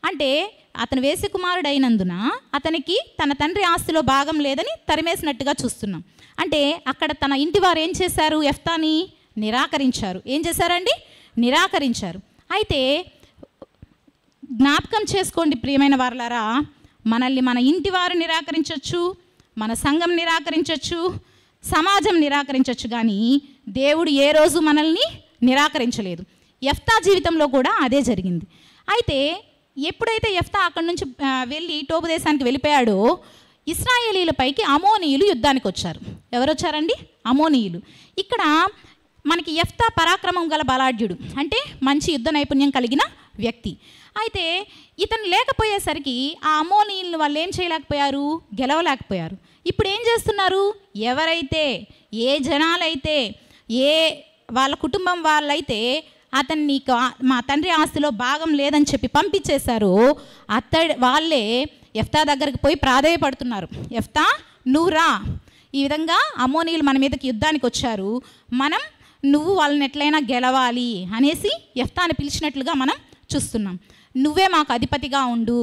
E: అంటే అతను వేశ్య కుమారుడు అయినందున అతనికి తన తండ్రి ఆస్తిలో భాగం లేదని తరిమేసినట్టుగా చూస్తున్నాం. అంటే అక్కడ తన ఇంటి వారు ఏం చేశారు? యెఫ్తాని నిరాకరించారు. ఏం చేశారండి? నిరాకరించారు. అయితే జ్ఞాపకం చేసుకోండి ప్రియమైన వారలారా, మనల్ని మన ఇంటి వారు నిరాకరించవచ్చు, మన సంఘం నిరాకరించవచ్చు, సమాజం నిరాకరించవచ్చు, కానీ దేవుడు ఏ రోజు మనల్ని నిరాకరించలేదు. యెఫ్తా జీవితంలో కూడా అదే జరిగింది. అయితే ఎప్పుడైతే యెఫ్తా అక్కడి నుంచి వెళ్ళి టోబు దేశానికి వెళ్ళిపోయాడో ఇశ్రాయేలీలపైకి అమోనీయులు యుద్ధానికి వచ్చారు. ఎవరు వచ్చారండి? అమోనీయులు. ఇక్కడ మనకి యెఫ్తా పరాక్రమం గల బలాఢ్యుడు, అంటే మంచి యుద్ధ నైపుణ్యం కలిగిన వ్యక్తి. అయితే ఇతను లేకపోయేసరికి ఆ అమోనీయులను వాళ్ళు ఏం చేయలేకపోయారు? గెలవలేకపోయారు. ఇప్పుడు ఏం చేస్తున్నారు? ఎవరైతే, ఏ జనాలైతే, ఏ వాళ్ళ కుటుంబం వాళ్ళైతే అతన్ని మా తండ్రి ఆస్తిలో భాగం లేదని చెప్పి పంపించేశారో వాళ్ళే యెఫ్తా దగ్గరికి పోయి ప్రాధేయపడుతున్నారు. యెఫ్తా నువ్వు రా, ఈ విధంగా అమోనీయులు మన మీదకి యుద్ధానికి వచ్చారు, నువ్వు వాళ్ళని ఎట్లయినా గెలవాలి అనేసి యెఫ్తాని పిలిచినట్లుగా మనం చూస్తున్నాం. నువ్వే మాకు అధిపతిగా ఉండు,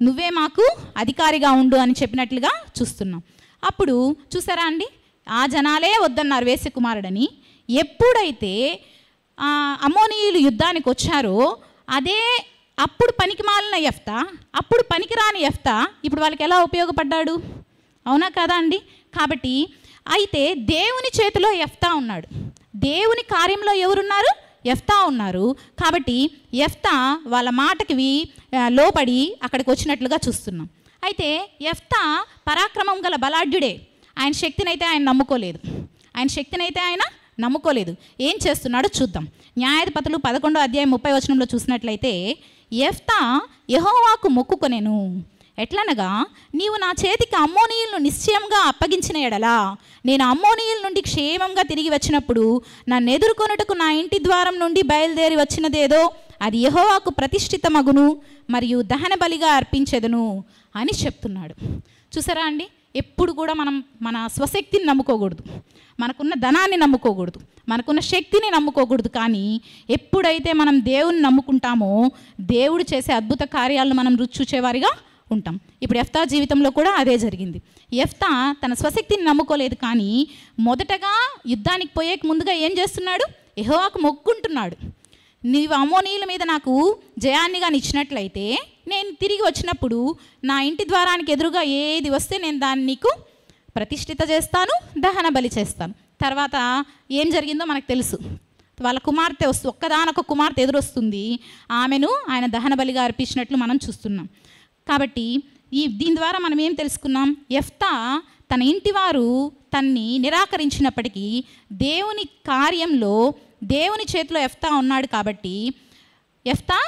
E: నువ్వే మాకు అధికారిగా ఉండు అని చెప్పినట్లుగా చూస్తున్నాం. అప్పుడు చూసారా అండి, ఆ జనాలే వద్దన్నారు వేశ్య కుమారుడని. ఎప్పుడైతే అమోనీయులు యుద్ధానికి వచ్చారో అప్పుడు పనికిమాలిన యెఫ్తా, అప్పుడు పనికిరాని యెఫ్తా ఇప్పుడు వాళ్ళకి ఎలా ఉపయోగపడ్డాడు? అవునా కదా అండి? కాబట్టి అయితే దేవుని చేతిలో యెఫ్తా ఉన్నాడు, దేవుని కార్యంలో ఎవరున్నారు? యెఫ్తా ఉన్నారు. కాబట్టి యెఫ్తా వాళ్ళ మాటకి లోపడి అక్కడికి వచ్చినట్లుగా చూస్తున్నాం. అయితే యెఫ్తా పరాక్రమం గల బలాఢ్యుడే. ఆయన శక్తినైతే ఆయన నమ్ముకోలేదు. ఏం చేస్తున్నాడో చూద్దాం. న్యాయాధిపతులు 11వ అధ్యాయం 30వ వచనంలో చూసినట్లయితే యెఫ్తా యెహోవాకు మొక్కుకొనెను. ఎట్లనగా, నీవు నా చేతికి అమ్మోనీయులను నిశ్చయంగా అప్పగించిన ఎడలా నేను అమ్మోనీయుల నుండి క్షేమంగా తిరిగి వచ్చినప్పుడు నన్ను ఎదుర్కొనుటకు నా ఇంటి ద్వారం నుండి బయలుదేరి వచ్చినదేదో అది యెహోవాకు ప్రతిష్ఠితమగును, మరియు దహన బలిగా అర్పించెదను అని చెప్తున్నాడు. చూసారా అండి, ఎప్పుడు కూడా మనం మన స్వశక్తిని నమ్ముకోకూడదు, మనకున్న ధనాన్ని నమ్ముకోకూడదు, మనకున్న శక్తిని నమ్ముకోకూడదు. కానీ ఎప్పుడైతే మనం దేవుని నమ్ముకుంటామో దేవుడు చేసే అద్భుత కార్యాలను మనం రుచి చూచేవారిగా ఉంటాం. ఇప్పుడు యెఫ్తా జీవితంలో కూడా అదే జరిగింది. యెఫ్తా తన స్వశక్తిని నమ్ముకోలేదు, కానీ మొదటగా యుద్ధానికి పోయే ముందుగా ఏం చేస్తున్నాడు? యెహోవాకు మొక్కుంటున్నాడు. నీవు అమోనీయుల మీద నాకు జయాన్నిగా ఇచ్చినట్లయితే నేను తిరిగి వచ్చినప్పుడు నా ఇంటి ద్వారానికి ఎదురుగా ఏది వస్తే నేను దాన్ని నీకు ప్రతిష్ఠిత చేస్తాను, దహన బలి చేస్తాను. తర్వాత ఏం జరిగిందో మనకు తెలుసు. వాళ్ళ కుమార్తె ఒక్కదానొక కుమార్తె ఎదురొస్తుంది, ఆమెను ఆయన దహన బలిగా అర్పించినట్లు మనం చూస్తున్నాం. కాబట్టి దీని ద్వారా మనం ఏం తెలుసుకున్నాం? యెఫ్తా తన ఇంటివారు తన్ని నిరాకరించినప్పటికీ దేవుని కార్యంలో దేవుని చేతిలో యెఫ్తా ఉన్నాడు కాబట్టి యెఫ్తా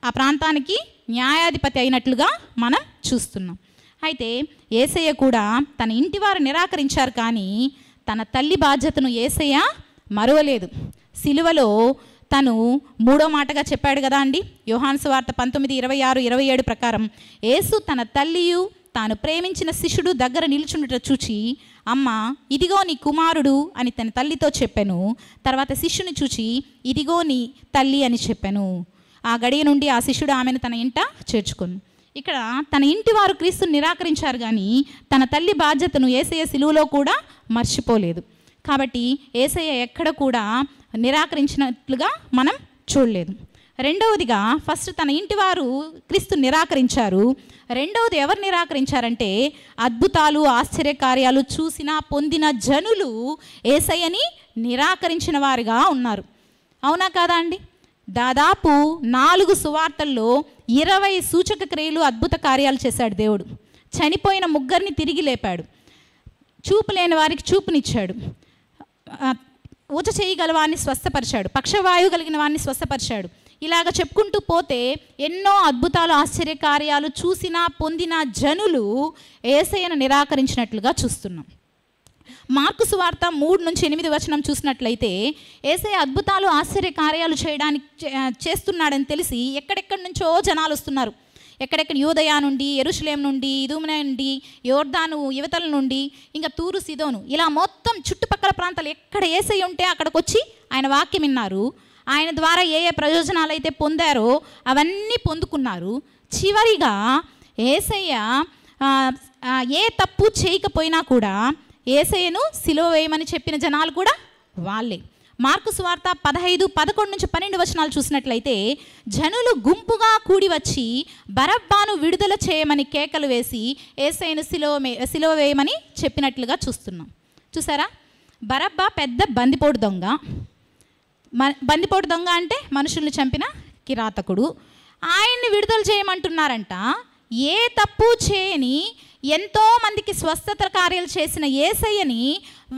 E: ఆ ప్రాంతానికి న్యాయాధిపతి అయినట్లుగా మనం చూస్తున్నాం. అయితే యేసయ్య కూడా తన ఇంటి వారు నిరాకరించారు, కానీ తన తల్లి బాధ్యతను యేసయ్య మరువలేదు. సిలువలో తను మూడో మాటగా చెప్పాడు కదా అండి, యోహాను సువార్త 19:26-27 ప్రకారం, యేసు తన తల్లియు తాను ప్రేమించిన శిష్యుడు దగ్గర నిల్చుండుట చూచి, అమ్మ ఇదిగో నీ కుమారుడు అని తన తల్లితో చెప్పాను. తర్వాత శిష్యుని చూచి, ఇదిగో నీ తల్లి అని చెప్పాను. ఆ గడియ నుండి ఆ శిష్యుడు ఆమెను తన ఇంట చేర్చుకొను. ఇక్కడ తన ఇంటి వారు క్రీస్తుని నిరాకరించారు, కానీ తన తల్లి బాధ్యతను యేసయ్య సిలువలో కూడా మర్చిపోలేదు. కాబట్టి యేసయ్య ఎక్కడ కూడా నిరాకరించినట్లుగా మనం చూడలేదు. రెండవదిగా, ఫస్ట్ తన ఇంటి వారు క్రీస్తుని నిరాకరించారు. రెండవది ఎవరు నిరాకరించారంటే, అద్భుతాలు ఆశ్చర్యకార్యాలు చూసిన పొందిన జనులు యేసయ్యని నిరాకరించిన వారుగా ఉన్నారు. అవునా కాదా అండి? దాదాపు 4 సువార్తల్లో 20 సూచక క్రియలు అద్భుత కార్యాలు చేశాడు దేవుడు. చనిపోయిన ముగ్గురిని తిరిగి లేపాడు, చూపు లేని వారికి చూపునిచ్చాడు, ఊచ చేయగల వారిని స్వస్థపరిచాడు, పక్షవాయువు కలిగిన వారిని స్వస్థపరిచాడు. ఇలాగ చెప్పుకుంటూ పోతే ఎన్నో అద్భుతాలు ఆశ్చర్యకార్యాలు చూసిన పొందిన జనులు యేసయ్యను నిరాకరించినట్లుగా చూస్తున్నాం. మార్కు సువార్త 3-8 చూసినట్లయితే, యేసయ్య అద్భుతాలు ఆశ్చర్యకార్యాలు చేస్తున్నాడని తెలిసి ఎక్కడెక్కడి నుంచో జనాలు వస్తున్నారు. ఎక్కడెక్కడ యూదయ నుండి, యెరూషలేం నుండి, ఇదుమన నుండి, యోర్దాను యువతల నుండి, ఇంకా తూరు సిదోను, ఇలా మొత్తం చుట్టుపక్కల ప్రాంతాలు ఎక్కడ యేసయ్య ఉంటే అక్కడికి వచ్చి ఆయన వాక్యం విన్నారు. ఆయన ద్వారా ఏ ఏ ప్రయోజనాలు అయితే పొందారో అవన్నీ పొందుకున్నారు. చివరిగా యేసయ్య ఏ తప్పు చేయకపోయినా కూడా యేసయ్యను సిలువ వేయమని చెప్పిన జనాలు కూడా వాళ్ళే. మార్కు సువార్త 15-11-12 చూసినట్లయితే, జనులు గుంపుగా కూడి వచ్చి బరబ్బాను విడుదల చేయమని కేకలు వేసి యేసయ్యను సిలువ వేయమని చెప్పినట్లుగా చూస్తున్నాం. చూసారా? బరబ్బా పెద్ద బందిపోటు దొంగ. బందిపోటు దొంగ అంటే మనుషుల్ని చంపిన కిరాతకుడు. ఆయన్ని విడుదల చేయమంటున్నారంట. ఏ తప్పు చేయని ఎంతోమందికి స్వస్థత కార్యాలు చేసిన యేసయ్యని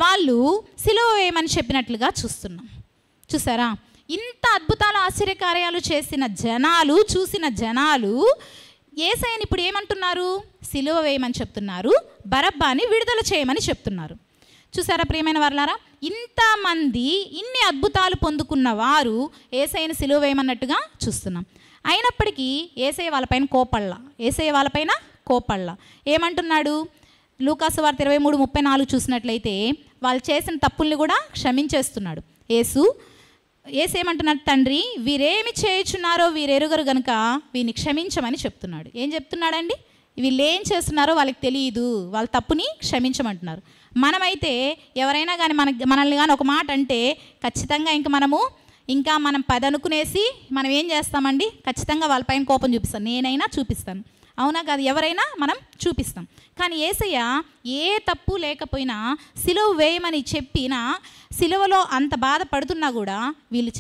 E: వాళ్ళు సిలువ వేయమని చెప్పినట్లుగా చూస్తున్నాం. చూసారా? ఇంత అద్భుతాలు ఆశ్చర్యకార్యాలు చేసిన జనాలు, చూసిన జనాలు యేసయ్యని ఇప్పుడు ఏమంటున్నారు? సిలువ వేయమని చెప్తున్నారు, బరబ్బాని విడుదల చేయమని చెప్తున్నారు. చూసారా ప్రియమైన వారలారా? ఇంతమంది ఇన్ని అద్భుతాలు పొందుకున్న వారు యేసయ్యని సిలువ వేయమన్నట్టుగా చూస్తున్నాం. అయినప్పటికీ యేసయ్య వాళ్ళపైన కోపళ్ళ ఏమంటున్నాడు? లూకాసు వార్త 23-34 చూసినట్లయితే వాళ్ళు చేసిన తప్పుల్ని కూడా క్షమించేస్తున్నాడు. యేసు ఏమంటున్నాడు? తండ్రి, వీరేమి చేయుచున్నారో వీరెరుగరు గనుక వీరిని క్షమించమని చెప్తున్నాడు. ఏం చెప్తున్నాడండి? వీళ్ళు ఏం చేస్తున్నారో వాళ్ళకి తెలియదు, వాళ్ళ తప్పుని క్షమించమంటున్నారు. మనమైతే ఎవరైనా కానీ మనల్ని కానీ ఒక మాట అంటే ఖచ్చితంగా మనం 10 అనుకునేసి మనం ఏం చేస్తామండి? ఖచ్చితంగా వాళ్ళపైన కోపం చూపిస్తాం. నేనైనా చూపిస్తాను. అవునా కాదు? ఎవరైనా మనం చూపిస్తాం. కానీ యేసయ్య ఏ తప్పు లేకపోయినా సిలువ వేయమని చెప్పినా, సిలువలో అంత బాధపడుతున్నా కూడా వీళ్ళు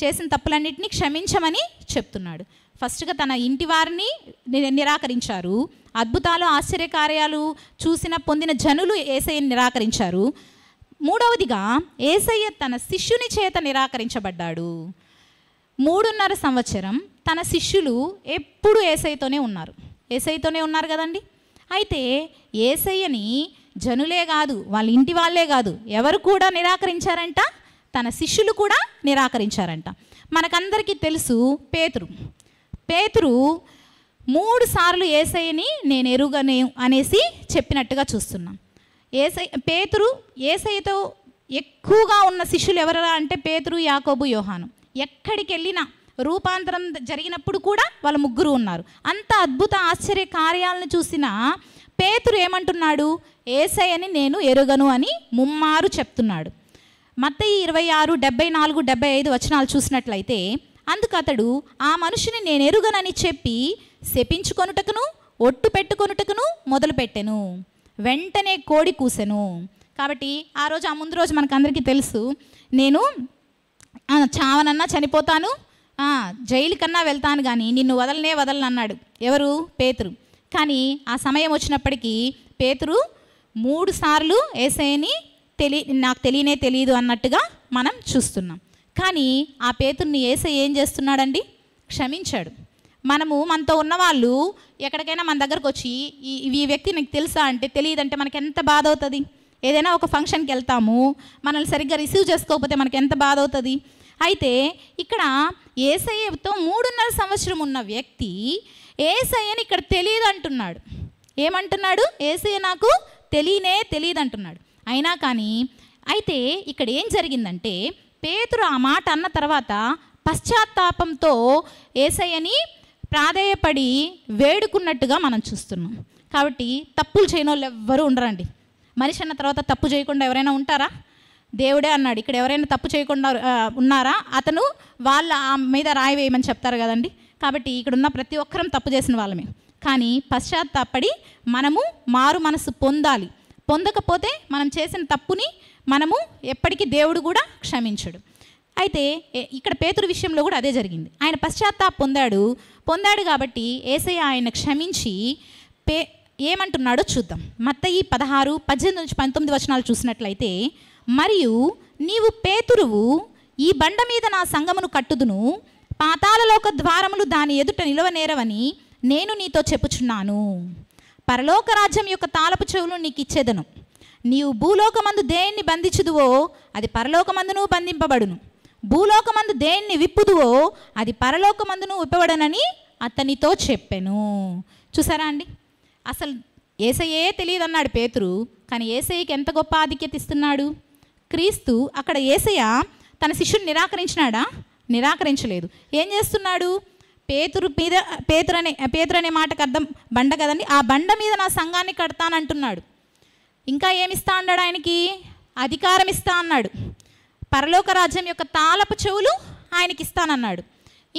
E: చేసిన తప్పులన్నింటినీ క్షమించమని చెప్తున్నాడు. ఫస్ట్గా తన ఇంటి వారిని నిరాకరించారు. అద్భుతాలు ఆశ్చర్యకార్యాలు చూసిన పొందిన జనులు యేసయ్యని నిరాకరించారు. మూడవదిగా యేసయ్య తన శిష్యుని చేత నిరాకరించబడ్డాడు. 3.5 సంవత్సరం తన శిష్యులు ఎప్పుడు యేసయ్యతోనే ఉన్నారు కదండి. అయితే యేసయ్యని జనులే కాదు, వాళ్ళ ఇంటి వాళ్ళే కాదు, ఎవరు కూడా నిరాకరించారంట? తన శిష్యులు కూడా నిరాకరించారంట. మనకందరికీ తెలుసు, పేతురు 3 సార్లు యేసయ్యని నేను ఎరుగను అనేసి చెప్పినట్టుగా చూస్తున్నాం. పేతురు యేసయ్యతో ఎక్కువగా ఉన్న శిష్యులు ఎవరా అంటే పేతురు, యాకోబు, యోహాను. ఎక్కడికి వెళ్ళినా రూపాంతరం జరిగినప్పుడు కూడా వాళ్ళ ముగ్గురు ఉన్నారు. అంత అద్భుత ఆశ్చర్య కార్యాలను చూసిన పేతురు ఏమంటున్నాడు? యేసయ్యని నేను ఎరుగను అని ముమ్మారు చెప్తున్నాడు. మత్తయి 26:74-75 చూసినట్లయితే, అందుకు అతడు ఆ మనుషుని నేను ఎరుగనని చెప్పి శపించుకొనుటకును ఒట్టు పెట్టుకొనుటకును మొదలుపెట్టెను. వెంటనే కోడి కూసెను. కాబట్టి ఆ ముందు రోజు మనకందరికీ తెలుసు, నేను చావనన్నా చనిపోతాను, జైలు కన్నా వెళ్తాను, కానీ నిన్ను వదలను అన్నాడు. ఎవరు? పేతురు. కానీ ఆ సమయం వచ్చినప్పటికీ పేతురు 3 సార్లు యేసయ్యని నాకు తెలియనే తెలియదు అన్నట్టుగా మనం చూస్తున్నాం. కానీ ఆ పేతుర్ని యేసయ్య ఏం చేస్తున్నాడండి? క్షమించాడు. మనతో ఉన్నవాళ్ళు ఎక్కడికైనా మన దగ్గరకు వచ్చి ఈ వ్యక్తి నీకు తెలుసా అంటే తెలియదంటే మనకి ఎంత బాధ అవుతుంది. ఏదైనా ఒక ఫంక్షన్కి వెళ్తాము, మనల్ని సరిగ్గా రిసీవ్ చేసుకోకపోతే మనకి ఎంత బాధ అవుతుంది. అయితే ఇక్కడ యేసయ్యతో 3.5 సంవత్సరం ఉన్న వ్యక్తి యేసయ్యని ఇక్కడ తెలియదు అంటున్నాడు. ఏమంటున్నాడు? యేసయ్య నాకు తెలియదు అంటున్నాడు. అయినా కానీ అయితే ఇక్కడ ఏం జరిగిందంటే పేతురు ఆ మాట అన్న తర్వాత పశ్చాత్తాపంతో యేసయ్యని ప్రాధేయపడి వేడుకున్నట్టుగా మనం చూస్తున్నాం. కాబట్టి తప్పులు చేయని వాళ్ళు ఎవ్వరూ ఉండరండి. మనిషి అన్న తర్వాత తప్పు చేయకుండా ఎవరైనా ఉంటారా? దేవుడే అన్నాడు, ఇక్కడ ఎవరైనా తప్పు చేయకుండా ఉన్నారా? అతను వాళ్ళ మీద రాయి వేయమని చెప్తారు కదండి. కాబట్టి ఇక్కడ ఉన్న ప్రతి ఒక్కరం తప్పు చేసిన వాళ్ళమే. కానీ పశ్చాత్తాపడి మనము మారు మనసు పొందాలి. పొందకపోతే మనం చేసిన తప్పుని మనము ఎప్పటికీ దేవుడు కూడా క్షమించడు. అయితే ఇక్కడ పేతురు విషయంలో కూడా అదే జరిగింది. ఆయన పశ్చాత్తాప పొందాడు కాబట్టి యేసయ్య ఆయన క్షమించి ఏమంటున్నాడో చూద్దాం. మత్తయి 16:18-19 వచనాలు చూసినట్లయితే, మరియు నీవు పేతురువు, ఈ బండ మీద నా సంఘమును కట్టుదును, పాతాళలోక ద్వారములు దాని ఎదుట నిలవనేరవని నేను నీతో చెప్పుచున్నాను. పరలోక రాజ్యం యొక్క తాళపు చెవులు నీకు ఇచ్చేదను. నీవు భూలోకమందు దేన్ని బంధించుదువో అది పరలోకమందును బంధింపబడును, భూలోకమందు దేన్ని విప్పుదువో అది పరలోకమందును విప్పబడనని అతనితో చెప్పెను. చూసారా అండి? అసలు యేసయ్యే తెలియదు అన్నాడు పేతురు, కానీ యేసయ్యకి ఎంత గొప్ప ఆధిక్యత ఇస్తున్నాడు క్రీస్తు. అక్కడ యేసయ్య తన శిష్యుని నిరాకరించినాడా? నిరాకరించలేదు. ఏం చేస్తున్నాడు? పేతురు అనే మాటకు అర్థం బండ కదండి. ఆ బండ మీద నా సంఘాన్ని కడతానంటున్నాడు. ఇంకా ఏమిస్తా అన్నాడు? ఆయనకి అధికారం ఇస్తా అన్నాడు. పరలోక రాజ్యం యొక్క తాళపు చెవులు ఆయనకి ఇస్తానన్నాడు.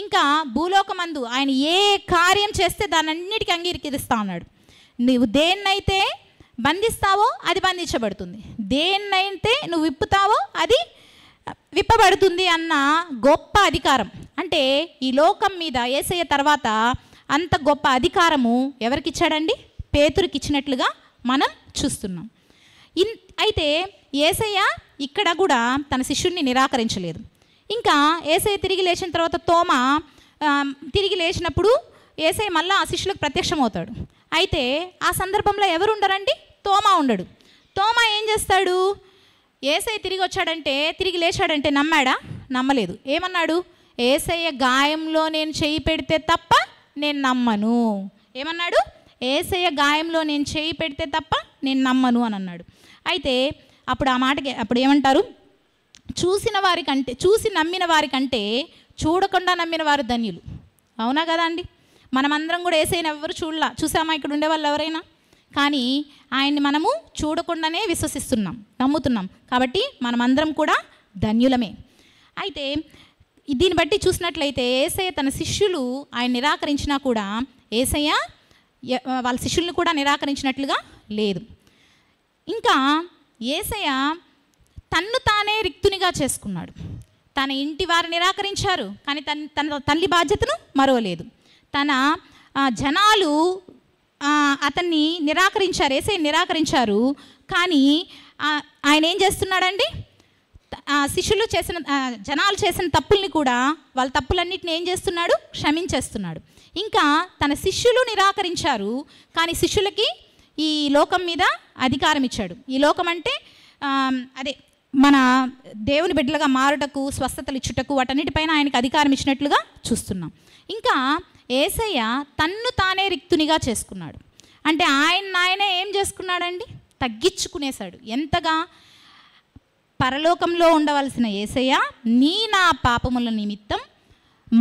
E: ఇంకా భూలోకమందు ఆయన ఏ కార్యం చేస్తే దానన్నిటికీ అంగీకరిస్తా అన్నాడు. నువ్వు దేన్నైతే బంధిస్తావో అది బంధించబడుతుంది, దేన్నైతే నువ్వు విప్పుతావో అది విప్పబడుతుంది అన్న గొప్ప అధికారం. అంటే ఈ లోకం మీద యేసయ్య తర్వాత అంత గొప్ప అధికారము ఎవరికి ఇచ్చాడండి? పేతురుకి ఇచ్చినట్లుగా మనం చూస్తున్నాం. అయితే యేసయ్య ఇక్కడ కూడా తన శిష్యుడిని నిరాకరించలేదు. ఇంకా యేసయ్య తిరిగి లేచిన తర్వాత తోమా తిరిగి లేచినప్పుడు యేసయ్య మళ్ళీ ఆ శిష్యులకు ప్రత్యక్షమవుతాడు. అయితే ఆ సందర్భంలో ఎవరు ఉండరండి? తోమా ఉండడు. తోమా ఏం చేస్తాడు? యేసయ్య తిరిగి వచ్చాడంటే, తిరిగి లేచాడంటే నమ్మాడా? నమ్మలేదు. ఏమన్నాడు? యేసయ్య గాయంలో నేను చెయ్యి పెడితే తప్ప నేను నమ్మను. ఏమన్నాడు? యేసయ్య గాయంలో నేను చెయ్యి పెడితే తప్ప నేను నమ్మను అని అన్నాడు. అయితే అప్పుడు ఆ మాటకి అప్పుడు ఏమంటారు? చూసి నమ్మిన వారికంటే చూడకుండా నమ్మిన వారు ధన్యులు. అవునా కదా అండి? మనమందరం కూడా యేసయ్యని ఎవరు చూసామా ఇక్కడ ఉండే వాళ్ళు ఎవరైనా? కానీ ఆయన్ని మనము చూడకుండానే విశ్వసిస్తున్నాం, నమ్ముతున్నాం. కాబట్టి మనమందరం కూడా ధన్యులమే. అయితే దీన్ని బట్టి చూసినట్లయితే యేసయ్య తన శిష్యులు ఆయన నిరాకరించినా కూడా యేసయ్య వాళ్ళ శిష్యుల్ని కూడా నిరాకరించినట్లుగా లేదు. ఇంకా యేసయ్య తన్ను తానే రిక్తునిగా చేసుకున్నాడు. తన ఇంటి వారు నిరాకరించారు, కానీ తన తల్లి బాధ్యతను మరవలేదు. తన జనాలు అతన్ని నిరాకరించారు, యేసయ్య నిరాకరించారు. కానీ ఆయన ఏం చేస్తున్నాడండి? శిష్యులు చేసిన జనాలు చేసిన తప్పుల్ని కూడా వాళ్ళ తప్పులన్నిటిని ఏం చేస్తున్నాడు? క్షమించేస్తున్నాడు. ఇంకా తన శిష్యులు నిరాకరించారు, కానీ శిష్యులకి ఈ లోకం మీద అధికారం ఇచ్చాడు. ఈ లోకం అంటే అదే మన దేవుని బిడ్డలుగా మారుటకు, స్వస్థతలు ఇచ్చుటకు, వాటన్నిటిపైన ఆయనకు అధికారం ఇచ్చినట్లుగా చూస్తున్నాం. ఇంకా యేసయ్య తన్ను తానే రిక్తునిగా చేసుకున్నాడు. అంటే ఆయనే ఏం చేసుకున్నాడండి? తగ్గించుకునేశాడు. ఎంతగా? పరలోకంలో ఉండవలసిన యేసయ్య నా పాపముల నిమిత్తం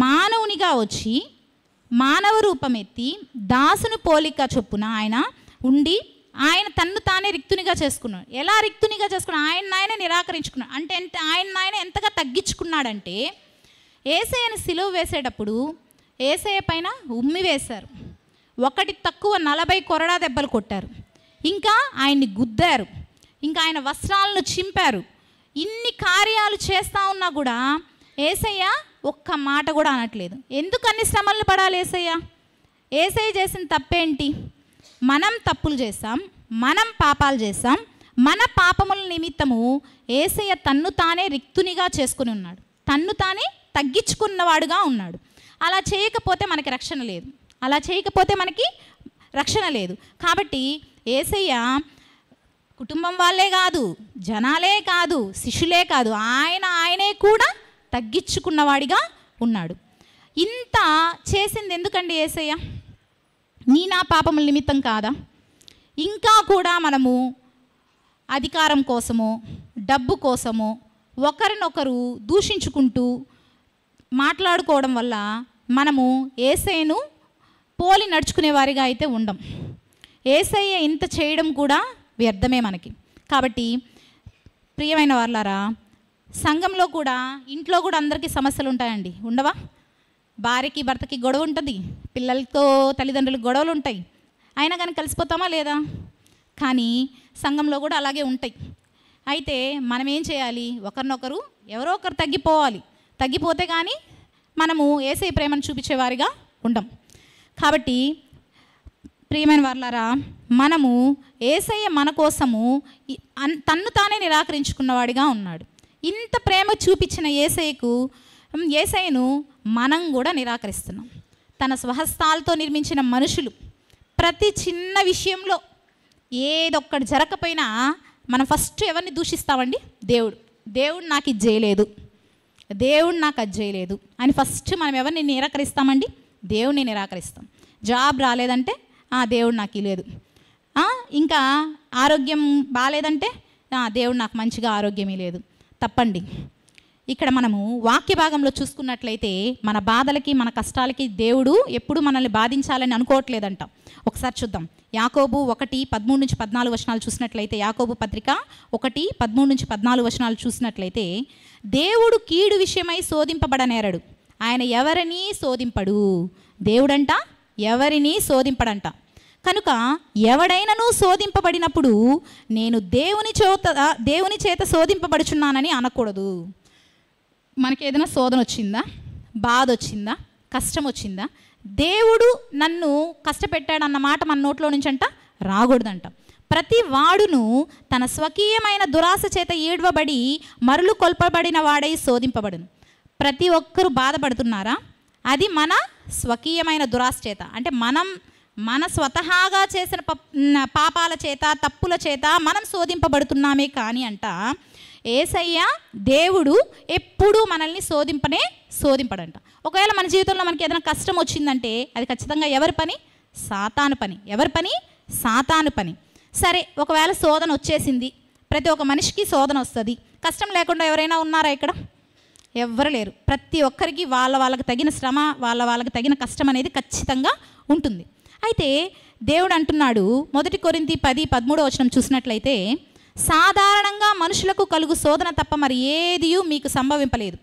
E: మానవునిగా వచ్చి మానవ రూపమెత్తి దాసుని పోలిక చొప్పున ఆయన ఉండి ఆయన తన్ను తానే రిక్తునిగా చేసుకున్నాడు. ఎలా రిక్తునిగా చేసుకున్నాడు? ఆయనే నిరాకరించుకున్నాడు. అంటే ఆయన ఎంతగా తగ్గించుకున్నాడంటే యేసయ్యని సిలువ వేసేటప్పుడు యేసయ్య పైన ఉమ్మి వేశారు. ఒకటి తక్కువ 40 కొరడా దెబ్బలు కొట్టారు. ఇంకా ఆయన్ని గుద్దారు. ఇంకా ఆయన వస్త్రాలను చింపారు. ఇన్ని కార్యాలు చేస్తూ ఉన్నా కూడా యేసయ్య ఒక్క మాట కూడా అనట్లేదు. ఎందుకు అన్ని శ్రమలను పడాలి యేసయ్య? యేసయ్య చేసిన తప్పేంటి? మనం తప్పులు చేస్తాం, మనం పాపాలు చేస్తాం, మన పాపముల నిమిత్తము యేసయ్య తన్ను తానే రిక్తునిగా చేసుకుని ఉన్నాడు, తన్ను తానే తగ్గించుకున్నవాడుగా ఉన్నాడు. అలా చేయకపోతే మనకి రక్షణ లేదు, అలా చేయకపోతే మనకి రక్షణ లేదు. కాబట్టి యేసయ్య కుటుంబం వాళ్ళే కాదు, జనాలే కాదు, శిష్యులే కాదు, ఆయనే కూడా తగ్గించుకున్నవాడిగా ఉన్నాడు. ఇంత చేసింది ఎందుకండి యేసయ్య? నా పాపముల నిమిత్తం కాదా? ఇంకా కూడా మనము అధికారం కోసమో డబ్బు కోసమో ఒకరినొకరు దూషించుకుంటూ మాట్లాడుకోవడం వల్ల మనము యేసయ్యను పోలి నడుచుకునే వారిగా అయితే ఉండం. యేసయ్య ఇంత చేయడం కూడా వ్యర్థమే మనకి. కాబట్టి ప్రియమైన వాళ్ళారా, సంఘంలో కూడా ఇంట్లో కూడా అందరికీ సమస్యలు ఉంటాయండి, ఉండవా? భార్యకి భర్తకి గొడవ ఉంటుంది, పిల్లలతో తల్లిదండ్రులకు గొడవలు ఉంటాయి, అయినా కానీ కలిసిపోతామా లేదా? కానీ సంఘంలో కూడా అలాగే ఉంటాయి. అయితే మనం ఏం చేయాలి? ఒకరినొకరు ఎవరో ఒకరు తగ్గిపోవాలి. తగ్గిపోతే కానీ మనము యేసయ్య ప్రేమను చూపించేవారిగా ఉండం. కాబట్టి ప్రియమైన వాళ్ళారా, మనము యేసయ్య మన కోసము తన్ను తానే నిరాకరించుకున్నవాడిగా ఉన్నాడు. ఇంత ప్రేమ చూపించిన యేసయ్యను మనం కూడా నిరాకరిస్తున్నాం. తన స్వహస్తాలతో నిర్మించిన మనుషులు ప్రతి చిన్న విషయంలో ఏదొక్కటి జరగకపోయినా మనం ఫస్ట్ ఎవరిని దూషిస్తామండి? దేవుడు నాకు ఇది చేయలేదు, దేవుడు నాకు అది చేయలేదు అని ఫస్ట్ మనం ఎవరిని నిరాకరిస్తామండి? దేవుడిని నిరాకరిస్తాం. జాబ్ రాలేదంటే దేవుడు నాకు లేదు, ఇంకా ఆరోగ్యం బాగాలేదంటే దేవుడు నాకు మంచిగా ఆరోగ్యమే లేదు. తప్పండి. ఇక్కడ మనము వాక్య భాగంలో చూసుకున్నట్లయితే మన బాధలకి మన కష్టాలకి దేవుడు ఎప్పుడు మనల్ని బాధించాలని అనుకోవట్లేదంట. ఒకసారి చూద్దాం. యాకోబు 1:13-14 చూసినట్లయితే, యాకోబు పత్రిక 1:13-14 చూసినట్లయితే, దేవుడు కీడు విషయమై శోధింపబడనేరడు, ఆయన ఎవరిని శోధింపడు. దేవుడంట ఎవరిని శోధింపడంట. కనుక ఎవడైనను శోధింపబడినప్పుడు నేను దేవుని చేత శోధింపబడుచున్నానని అనకూడదు. మనకి ఏదైనా శోధన వచ్చిందా, బాధ వచ్చిందా, కష్టం వచ్చిందా, దేవుడు నన్ను కష్టపెట్టాడన్న మాట మన నోట్లో నుంచి అంట రాకూడదంట. ప్రతి వాడును తన స్వకీయమైన దురాశ చేత ఏడ్వబడి మరులు కొల్పబడిన వాడై శోధింపబడును. ప్రతి ఒక్కరూ బాధపడుతున్నారా? అది మన స్వకీయమైన దురాశ చేత, అంటే మన స్వతహాగా చేసిన పాపాల చేత, తప్పుల చేత మనం శోధింపబడుతున్నామే. కానీ అంట యేసయ్య దేవుడు ఎప్పుడూ మనల్ని శోధింపడంట. ఒకవేళ మన జీవితంలో మనకి ఏదైనా కష్టం వచ్చిందంటే అది ఖచ్చితంగా ఎవరి పని? సాతాను పని. ఎవరి పని? సాతాను పని. సరే, ఒకవేళ శోధన వచ్చేసింది. ప్రతి ఒక్క మనిషికి శోధన వస్తుంది. కష్టం లేకుండా ఎవరైనా ఉన్నారా ఇక్కడ? ఎవ్వరు లేరు. ప్రతి ఒక్కరికి వాళ్ళకి తగిన శ్రమ, వాళ్ళకి తగిన కష్టం అనేది ఖచ్చితంగా ఉంటుంది. అయితే దేవుడు అంటున్నాడు, 1 కొరింథీ 10:13 చూసినట్లయితే, సాధారణంగా మనుషులకు కలుగు శోధన తప్ప మరి ఏదియూ మీకు సంభవింపలేదు.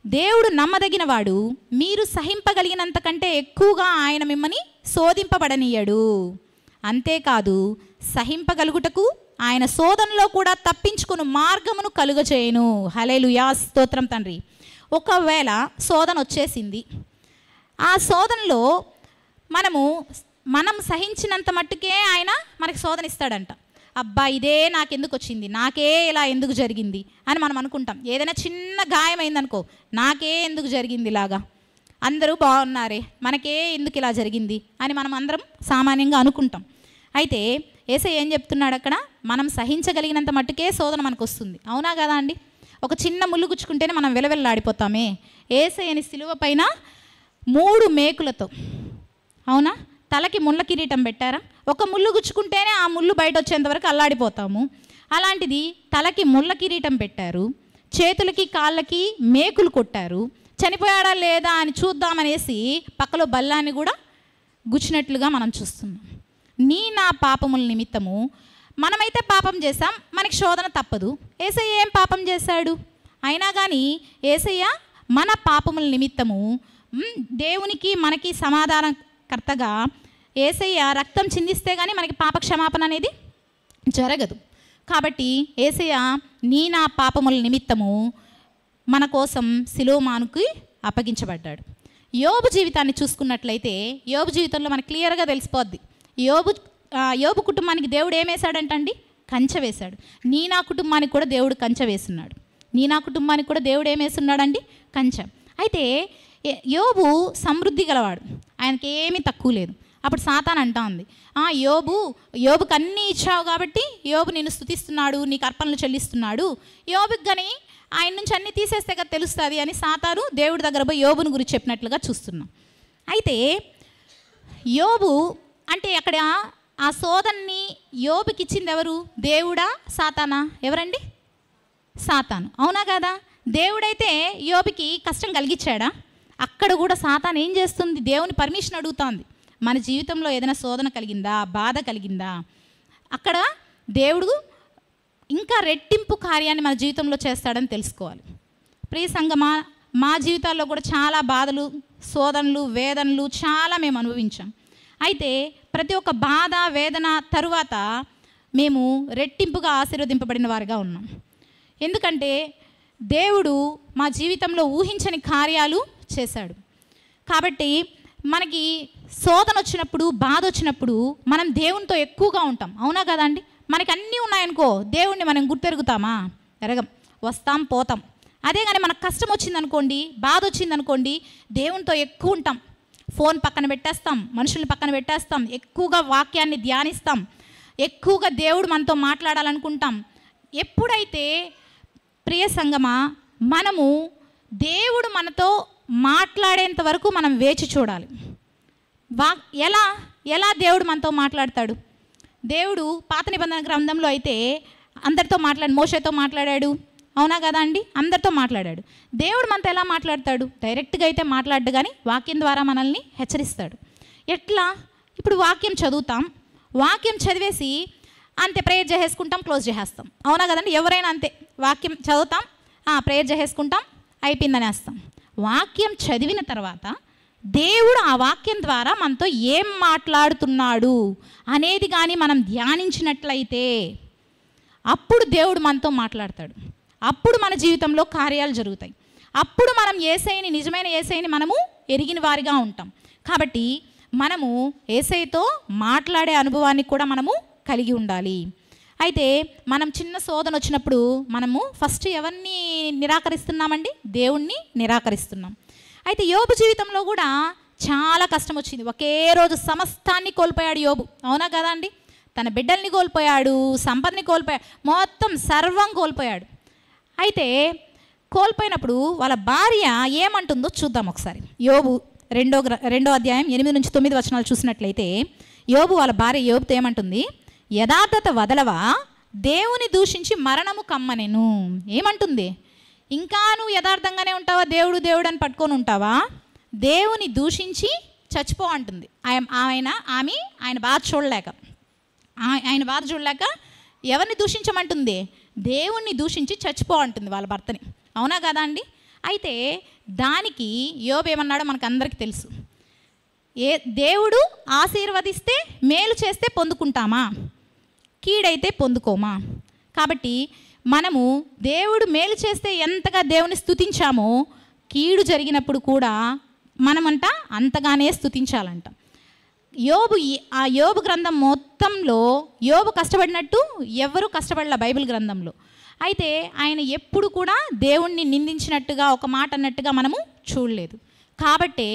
E: దేవుడు నమ్మదగిన వాడు, మీరు సహింపగలిగినంత కంటే ఎక్కువగా ఆయన మిమ్మల్ని శోధింపబడనీయడు. అంతేకాదు, సహింపగలుగుటకు ఆయన శోధనలో కూడా తప్పించుకుని మార్గమును కలుగచేయును. హల్లెలూయా, స్తోత్రం తండ్రి. ఒకవేళ శోధన వచ్చేసింది, ఆ శోధనలో మనం సహించినంత మట్టుకే ఆయన మనకి శోధన ఇస్తాడంట. అబ్బా, ఇదే నాకెందుకు వచ్చింది, నాకే ఇలా ఎందుకు జరిగింది అని మనం అనుకుంటాం. ఏదైనా చిన్న గాయమైందనుకో, నాకే ఎందుకు జరిగింది ఇలాగా, అందరూ బాగున్నారే, మనకే ఎందుకు ఇలా జరిగింది అని మనం అందరం సామాన్యంగా అనుకుంటాం. అయితే యేసయ్య ఏం చెప్తున్నాడు అక్కడ? మనం సహించగలిగినంత మట్టుకే శోధన మనకు వస్తుంది. అవునా కదా అండి? ఒక చిన్న ముళ్ళు గుచ్చుకుంటేనే మనం వెలవెల్లాడిపోతామే. యేసయ్యని సిలువ పైన 3 మేకులతో, అవునా, తలకి ముళ్ళ కిరీటం పెట్టారా? ఒక ముళ్ళు గుచ్చుకుంటేనే ఆ ముళ్ళు బయట వచ్చేంత వరకు అల్లాడిపోతాము. అలాంటిది తలకి ముళ్ళ కిరీటం పెట్టారు, చేతులకి కాళ్ళకి మేకులు కొట్టారు. చనిపోయాడా లేదా అని చూద్దామనేసి పక్కలో బల్లాన్ని కూడా గుచ్చినట్లుగా మనం చూస్తున్నాం. నా పాపముల నిమిత్తము మనమైతే పాపం చేసాం, మనకి శోధన తప్పదు. యేసయ్య ఏం పాపం చేశాడు? అయినా కానీ యేసయ్య మన పాపముల నిమిత్తము దేవునికి మనకి సమాధానకర్తగా యేసయ్య రక్తం చిందిస్తే కానీ మనకి పాప క్షమాపణ అనేది జరగదు. కాబట్టి యేసయ్య నా పాపముల నిమిత్తము మన కోసం సిలువమానుకి అప్పగించబడ్డాడు. యోబు జీవితాన్ని చూసుకున్నట్లయితే, యోబు జీవితంలో మనకు క్లియర్గా తెలిసిపోద్ది. యోబు కుటుంబానికి దేవుడు ఏమేశాడంటండి? కంచె వేశాడు. నా కుటుంబానికి కూడా దేవుడు కంచె వేస్తున్నాడు. నా కుటుంబానికి కూడా దేవుడు ఏం వేస్తున్నాడండి? కంచె. అయితే యోబు సమృద్ధి గలవాడు, ఆయనకి ఏమీ తక్కువ లేదు. అప్పుడు సాతాన్ అంటా ఉంది, యోబుకి అన్నీ ఇచ్చావు కాబట్టి యోబు నిన్ను స్తుతిస్తున్నాడు, నీకు అర్పణలు చెల్లిస్తున్నాడు, యోబుకి కానీ ఆయన నుంచి అన్నీ తీసేస్తే కదా తెలుస్తుంది అని సాతాను దేవుడి దగ్గర పోయి యోబుని గురించి చెప్పినట్లుగా చూస్తున్నాం. అయితే యోబు అంటే అక్కడ ఆ సోదన్ని యోబుకి ఇచ్చింది ఎవరు? దేవుడా సాతానా? ఎవరండి? సాతాను. అవునా కదా? దేవుడైతే యోబుకి కష్టం కలిగించాడా? అక్కడ కూడా సాతాను ఏం చేస్తుంది? దేవుని పర్మిషన్ అడుగుతోంది. మన జీవితంలో ఏదైనా శోధన కలిగిందా, బాధ కలిగిందా, అక్కడ దేవుడు ఇంకా రెట్టింపు కార్యాన్ని మన జీవితంలో చేస్తాడని తెలుసుకోవాలి. ప్రియ సంగమా, మా జీవితాల్లో కూడా చాలా బాధలు, శోధనలు, వేదనలు చాలా మేము అనుభవించాం. అయితే ప్రతి ఒక్క బాధ, వేదన తరువాత మేము రెట్టింపుగా ఆశీర్వదింపబడిన వారిగా ఉన్నాం. ఎందుకంటే దేవుడు మా జీవితంలో ఊహించని కార్యాలు చేశాడు. కాబట్టి మనకి శోధన వచ్చినప్పుడు, బాధ వచ్చినప్పుడు మనం దేవునితో ఎక్కువగా ఉంటాం. అవునా కదా అండి? మనకి అన్నీ ఉన్నాయనుకో, దేవుణ్ణి మనం గుర్తెరుగుతామా? ఎరగం, వస్తాం పోతాం. అదే కానీ మనకు కష్టం వచ్చిందనుకోండి, బాధ వచ్చిందనుకోండి, దేవునితో ఎక్కువ ఉంటాం. ఫోన్ పక్కన పెట్టేస్తాం, మనుషుల్ని పక్కన పెట్టేస్తాం, ఎక్కువగా వాక్యాన్ని ధ్యానిస్తాం, ఎక్కువగా దేవుడు మనతో మాట్లాడాలనుకుంటాం. ఎప్పుడైతే ప్రియ సంగమా మనము దేవుడు మనతో మాట్లాడేంత వరకు మనం వేచి చూడాలి. ఎలా దేవుడు మనతో మాట్లాడతాడు? దేవుడు పాత నిబంధన గ్రంథంలో అయితే అందరితో మోషేతో మాట్లాడాడు. అవునా కదా అండి? అందరితో మాట్లాడాడు. దేవుడు మనతో ఎలా మాట్లాడతాడు? డైరెక్ట్గా అయితే మాట్లాడు, కానీ వాక్యం ద్వారా మనల్ని హెచ్చరిస్తాడు. ఎట్లా? ఇప్పుడు వాక్యం చదువుతాం, వాక్యం చదివేసి అంతే ప్రేయర్ చేసేసుకుంటాం, క్లోజ్ చేసేస్తాం. అవునా కదండి? ఎవరైనా అంతే, వాక్యం చదువుతాం, ప్రేయర్ చేసేసుకుంటాం, అయిపోయిందనేస్తాం. వాక్యం చదివిన తర్వాత దేవుడు ఆ వాక్యం ద్వారా మనతో ఏం మాట్లాడుతున్నాడు అనేది కానీ మనం ధ్యానించినట్లయితే అప్పుడు దేవుడు మనతో మాట్లాడతాడు. అప్పుడు మన జీవితంలో కార్యాలు జరుగుతాయి. అప్పుడు మనం యేసయ్యని, నిజమైన యేసయ్యని మనము ఎరిగిన వారిగా ఉంటాం. కాబట్టి మనము యేసయ్యతో మాట్లాడే అనుభవాన్ని కూడా మనము కలిగి ఉండాలి. అయితే మనం చిన్న శోధన వచ్చినప్పుడు మనము ఫస్ట్ ఎవరిని నిరాకరిస్తున్నామండి? దేవుణ్ణి నిరాకరిస్తున్నాం. అయితే యోబు జీవితంలో కూడా చాలా కష్టం వచ్చింది. ఒకే రోజు సమస్తాన్ని కోల్పోయాడు యోబు. అవునా కదా అండి? తన బిడ్డల్ని కోల్పోయాడు, సంపదని కోల్పోయాడు, మొత్తం సర్వం కోల్పోయాడు. అయితే కోల్పోయినప్పుడు వాళ్ళ భార్య ఏమంటుందో చూద్దాం ఒకసారి. యోబు 2వ అధ్యాయం 8-9 వచనాలు చూసినట్లయితే యోబు వాళ్ళ భార్య యోబుతో ఏమంటుంది? యథార్థత వదలవా, దేవుని దూషించి మరణము కమ్మనెను. ఏమంటుంది? ఇంకా నువ్వు యథార్థంగానే ఉంటావా? దేవుడు దేవుడు అని పట్టుకొని ఉంటావా? దేవుని దూషించి చచ్చిపో అంటుంది. ఆయన బాధ చూడలేక ఎవరిని దూషించమంటుంది? దేవుణ్ణి దూషించి చచ్చిపో అంటుంది వాళ్ళ భర్తని. అవునా కదా అండి? అయితే దానికి యోబు ఏమన్నాడో మనకు అందరికీ తెలుసు. దేవుడు ఆశీర్వదిస్తే మేలు చేస్తే పొందుకుంటామా, కీడైతే పొందుకోమా? కాబట్టి మనము దేవుడు మేలు చేస్తే ఎంతగా దేవుని స్తుతించామో, కీడు జరిగినప్పుడు కూడా మనమంట అంతగానే స్తుతించాలంట. యోబు గ్రంథం మొత్తంలో యోబు కష్టపడినట్టు ఎవరు కష్టపడలే బైబిల్ గ్రంథంలో. అయితే ఆయన ఎప్పుడు కూడా దేవుణ్ణి నిందించినట్టుగా, ఒక మాట అన్నట్టుగా మనము చూడలేదు. కాబట్టే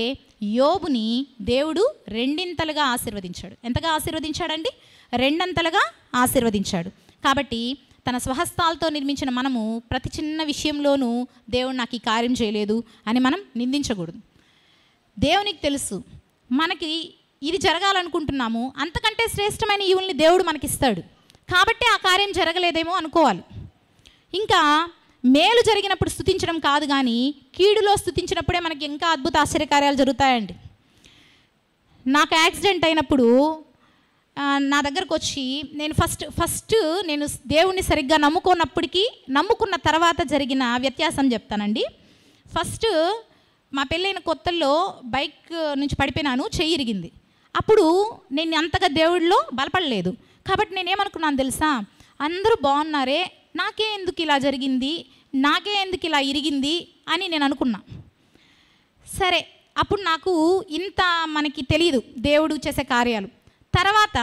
E: యోబుని దేవుడు రెండింతలుగా ఆశీర్వదించాడు. ఎంతగా ఆశీర్వదించాడండి? రెండంతలుగా ఆశీర్వదించాడు. కాబట్టి తన స్వహస్తాలతో నిర్మించిన మనము ప్రతి చిన్న విషయంలోనూ దేవుడు నాకు ఈ కార్యం చేయలేదు అని మనం నిందించకూడదు. దేవునికి తెలుసు మనకి ఇది జరగాలనుకుంటున్నాము, అంతకంటే శ్రేష్టమైన ఈవుల్ని దేవుడు మనకిస్తాడు. కాబట్టి ఆ కార్యం జరగలేదేమో అనుకోవాలి. ఇంకా మేలు జరిగినప్పుడు స్తుతించడం కాదు, కానీ కీడులో స్తుతించినప్పుడే మనకి ఇంకా అద్భుత ఆశ్చర్యకార్యాలు జరుగుతాయండి. నాకు యాక్సిడెంట్ అయినప్పుడు నా దగ్గరకు వచ్చి నేను ఫస్ట్ నేను దేవుణ్ణి సరిగ్గా నమ్ముకున్న తర్వాత జరిగిన వ్యత్యాసం చెప్తానండి. ఫస్ట్ మా పెళ్ళైన కొత్తల్లో బైక్ నుంచి పడిపోయినాను, చెయ్యి ఇరిగింది. అప్పుడు నేను అంతగా దేవుడిలో బలపడలేదు. కాబట్టి నేనేమనుకున్నాను తెలుసా? అందరూ బాగున్నారే, నాకే ఎందుకు ఇలా జరిగింది, నాకే ఎందుకు ఇలా ఇరిగింది అని నేను అనుకున్నా. సరే, అప్పుడు నాకు ఇంత మనకి తెలియదు దేవుడు చేసే కార్యాలు. తర్వాత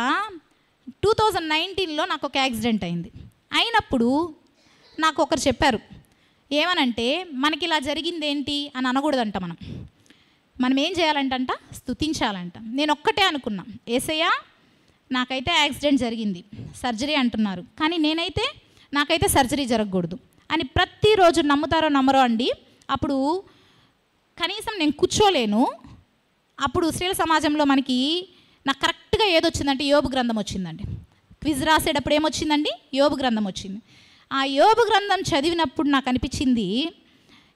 E: 2019లో నాకు ఒక యాక్సిడెంట్ అయింది. అయినప్పుడు నాకు ఒకరు చెప్పారు, ఏమనంటే మనకి ఇలా జరిగింది ఏంటి అని అనకూడదంట. మనం ఏం చేయాలంట, స్తుతించాలంట. నేను ఒక్కటే అనుకున్నా, యేసయ్య నాకైతే యాక్సిడెంట్ జరిగింది, సర్జరీ అంటున్నారు, కానీ నాకైతే సర్జరీ జరగకూడదు అని ప్రతిరోజు నమ్ముతారో నమ్మరో అండి. అప్పుడు కనీసం నేను కూర్చోలేను. అప్పుడు స్త్రీల సమాజంలో నాకు కరెక్ట్గా ఏదొచ్చిందంటే యోబు గ్రంథం వచ్చిందండి. క్విజ్ రాసేటప్పుడు ఏమొచ్చిందండి, యోబు గ్రంథం వచ్చింది. ఆ యోబు గ్రంథం చదివినప్పుడు నాకు అనిపించింది,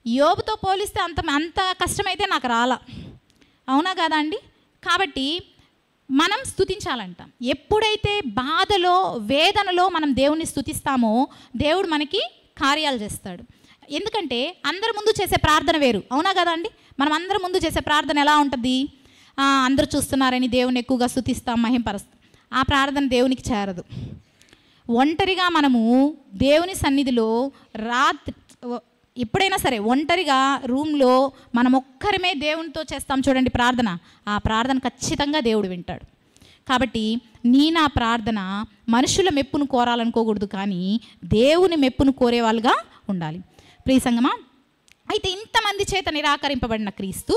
E: యోబుతో పోలిస్తే అంత కష్టమైతే నాకు రాలా. అవునా కాదా అండి? కాబట్టి మనం స్తుతించాలంట. ఎప్పుడైతే బాధలో వేదనలో మనం దేవుణ్ణి స్తుతిస్తామో దేవుడు మనకి కార్యాలు చేస్తాడు. ఎందుకంటే అందరి ముందు చేసే ప్రార్థన వేరు. అవునా కదా అండి? మనం అందరి ముందు చేసే ప్రార్థన ఎలా ఉంటుంది, అందరూ చూస్తున్నారని దేవుని ఎక్కువగా స్తుతిస్తాం, మహింపరుస్తాం. ఆ ప్రార్థన దేవునికి చేరదు. ఒంటరిగా మనము దేవుని సన్నిధిలో ఎప్పుడైనా సరే ఒంటరిగా రూమ్లో మనం ఒక్కరమే దేవునితో చేస్తాం చూడండి ప్రార్థన, ఆ ప్రార్థన ఖచ్చితంగా దేవుడు వింటాడు. కాబట్టి నా ప్రార్థన మనుషుల మెప్పును కోరాలనుకోకూడదు, కానీ దేవుని మెప్పును కోరేవాళ్ళుగా ఉండాలి. ప్రియ సంగమా, అయితే ఇంతమంది చేత నిరాకరింపబడిన క్రీస్తు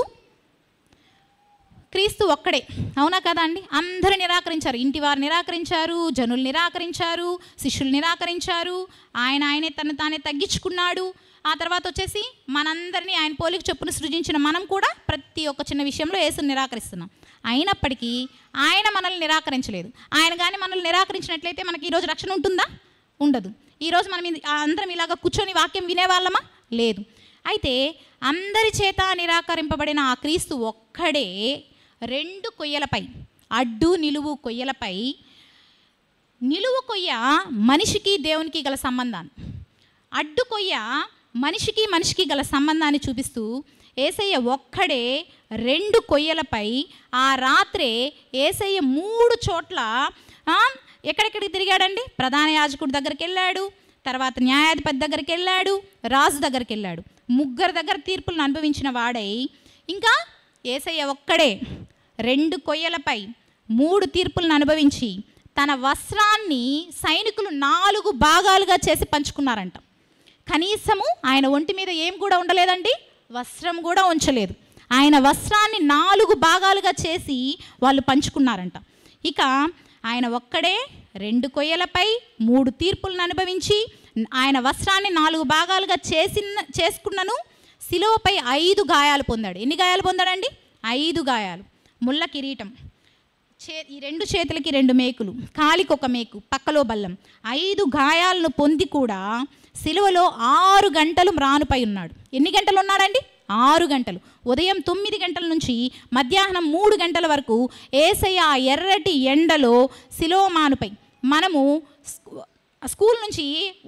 E: ఒక్కడే. అవునా కదా అండి? అందరూ నిరాకరించారు. ఇంటి వారు నిరాకరించారు, జనులు నిరాకరించారు, శిష్యులు నిరాకరించారు. ఆయనే తానే తగ్గించుకున్నాడు. ఆ తర్వాత వచ్చేసి మనందరినీ ఆయన పోలిక చొప్పున సృజించిన మనం కూడా ప్రతి ఒక్క చిన్న విషయంలో యేసుని నిరాకరిస్తున్నాం. అయినప్పటికీ ఆయన మనల్ని నిరాకరించలేదు. ఆయన కానీ మనల్ని నిరాకరించినట్లయితే మనకి ఈరోజు రక్షణ ఉంటుందా? ఉండదు. ఈరోజు మనం అందరం ఇలాగ కూర్చొని వాక్యం వినేవాళ్ళమా? లేదు. అయితే అందరి చేత నిరాకరింపబడిన ఆ క్రీస్తు ఒక్కడే 2 కొయ్యలపై, అడ్డు నిలువు కొయ్యలపై, నిలువు కొయ్య మనిషికి దేవునికి గల సంబంధాన్ని, అడ్డు కొయ్య మనిషికి గల సంబంధాన్ని చూపిస్తూ యేసయ్య ఒక్కడే 2 కొయ్యలపై ఆ రాత్రే యేసయ్య 3 చోట్ల ఎక్కడెక్కడికి తిరిగాడండి? ప్రధాన యాజకుడి దగ్గరికి వెళ్ళాడు, తర్వాత న్యాయాధిపతి దగ్గరికి వెళ్ళాడు, రాజు దగ్గరికి వెళ్ళాడు. 3 దగ్గర తీర్పులను అనుభవించిన వాడై ఇంకా యేసయ్య ఒక్కడే 2 కొయ్యలపై 3 తీర్పులను అనుభవించి తన వస్త్రాన్ని సైనికులు 4 భాగాలుగా చేసి పంచుకున్నారంట. కనీసము ఆయన ఒంటి మీద ఏం కూడా ఉండలేదండి, వస్త్రం కూడా ఉంచలేదు. ఆయన వస్త్రాన్ని 4 భాగాలుగా చేసి వాళ్ళు పంచుకున్నారంట. ఇక ఆయన ఒక్కడే 2 కొయ్యలపై 3 తీర్పులను అనుభవించి ఆయన వస్త్రాన్ని 4 భాగాలుగా చేసుకున్నను శిలువపై 5 గాయాలు పొందాడు. ఎన్ని గాయాలు పొందాడండి? 5 గాయాలు. ముళ్ళ కిరీటం, ఈ 2 చేతులకి 2 మేకులు, కాలికి 1 మేకు, పక్కలో బల్లం, 5 గాయాలను పొంది కూడా శిలువలో 6 గంటలు మ్రానుపై ఉన్నాడు. ఎన్ని గంటలు ఉన్నాడండి? 6 గంటలు. ఉదయం 9 గంటల నుంచి మధ్యాహ్నం 3 గంటల వరకు యేసయ్య ఆ ఎర్రటి ఎండలో శిలువ మానుపై. మనము స్కూల్ నుంచి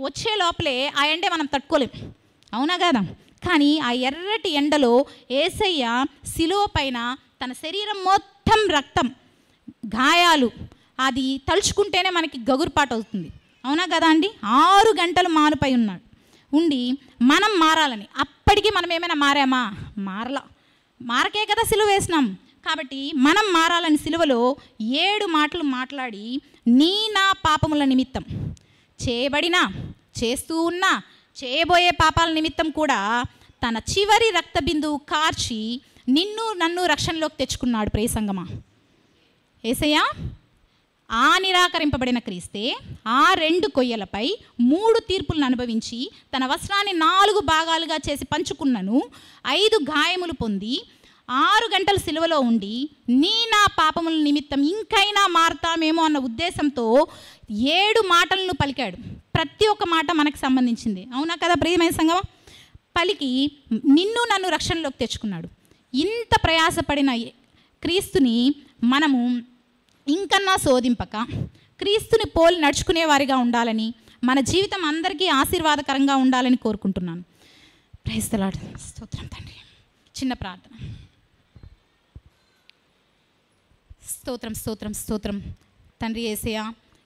E: వచ్చే లోపలే ఆ ఎండే మనం తట్టుకోలేం. అవునా కదా? కానీ ఆ ఎర్రటి ఎండలో యేసయ్య శిలువ పైన తన శరీరం మొత్తం రక్తం, గాయాలు, అది తలుచుకుంటేనే మనకి గగురుపాటు అవుతుంది. అవునా కదా అండి? 6 గంటలు మానుపై ఉన్నాడు. ఉండి మనం మారాలని, అప్పటికి మనం ఏమైనా మారామా? మారకే కదా సిలువ వేసినాం. కాబట్టి మనం మారాలని సిలువలో 7 మాటలు మాట్లాడి నా పాపముల నిమిత్తం చేయబడిన, చేస్తూ ఉన్న, చేయబోయే పాపాల నిమిత్తం కూడా తన చివరి రక్త బిందువు కార్చి నన్ను రక్షణలోకి తెచ్చుకున్నాడు. ప్రియ సంగమా, యేసయ్య ఆ నిరాకరింపబడిన క్రీస్తే ఆ 2 కొయ్యలపై 3 తీర్పులను అనుభవించి తన వస్త్రాన్ని 4 భాగాలుగా చేసి పంచుకున్నను 5 గాయములు పొంది 6 గంటలు సిలువలో ఉండి నా పాపముల నిమిత్తం ఇంకైనా మారుతామేమో అన్న ఉద్దేశంతో 7 మాటలను పలికాడు. ప్రతి ఒక్క మాట మనకు సంబంధించింది. అవునా కదా ప్రియమైన సంగమా? పలికి నన్ను రక్షణలోకి తెచ్చుకున్నాడు. ఇంత ప్రయాసపడిన క్రీస్తుని మనము ఇంకన్నా శోధింపక క్రీస్తుని పోలి నడుచుకునే వారిగా ఉండాలని, మన జీవితం అందరికీ ఆశీర్వాదకరంగా ఉండాలని కోరుకుంటున్నాను. Praise the Lord. స్తోత్రం తండ్రి. చిన్న ప్రార్థన. స్తోత్రం స్తోత్రం స్తోత్రం తండ్రి యేసయ్య,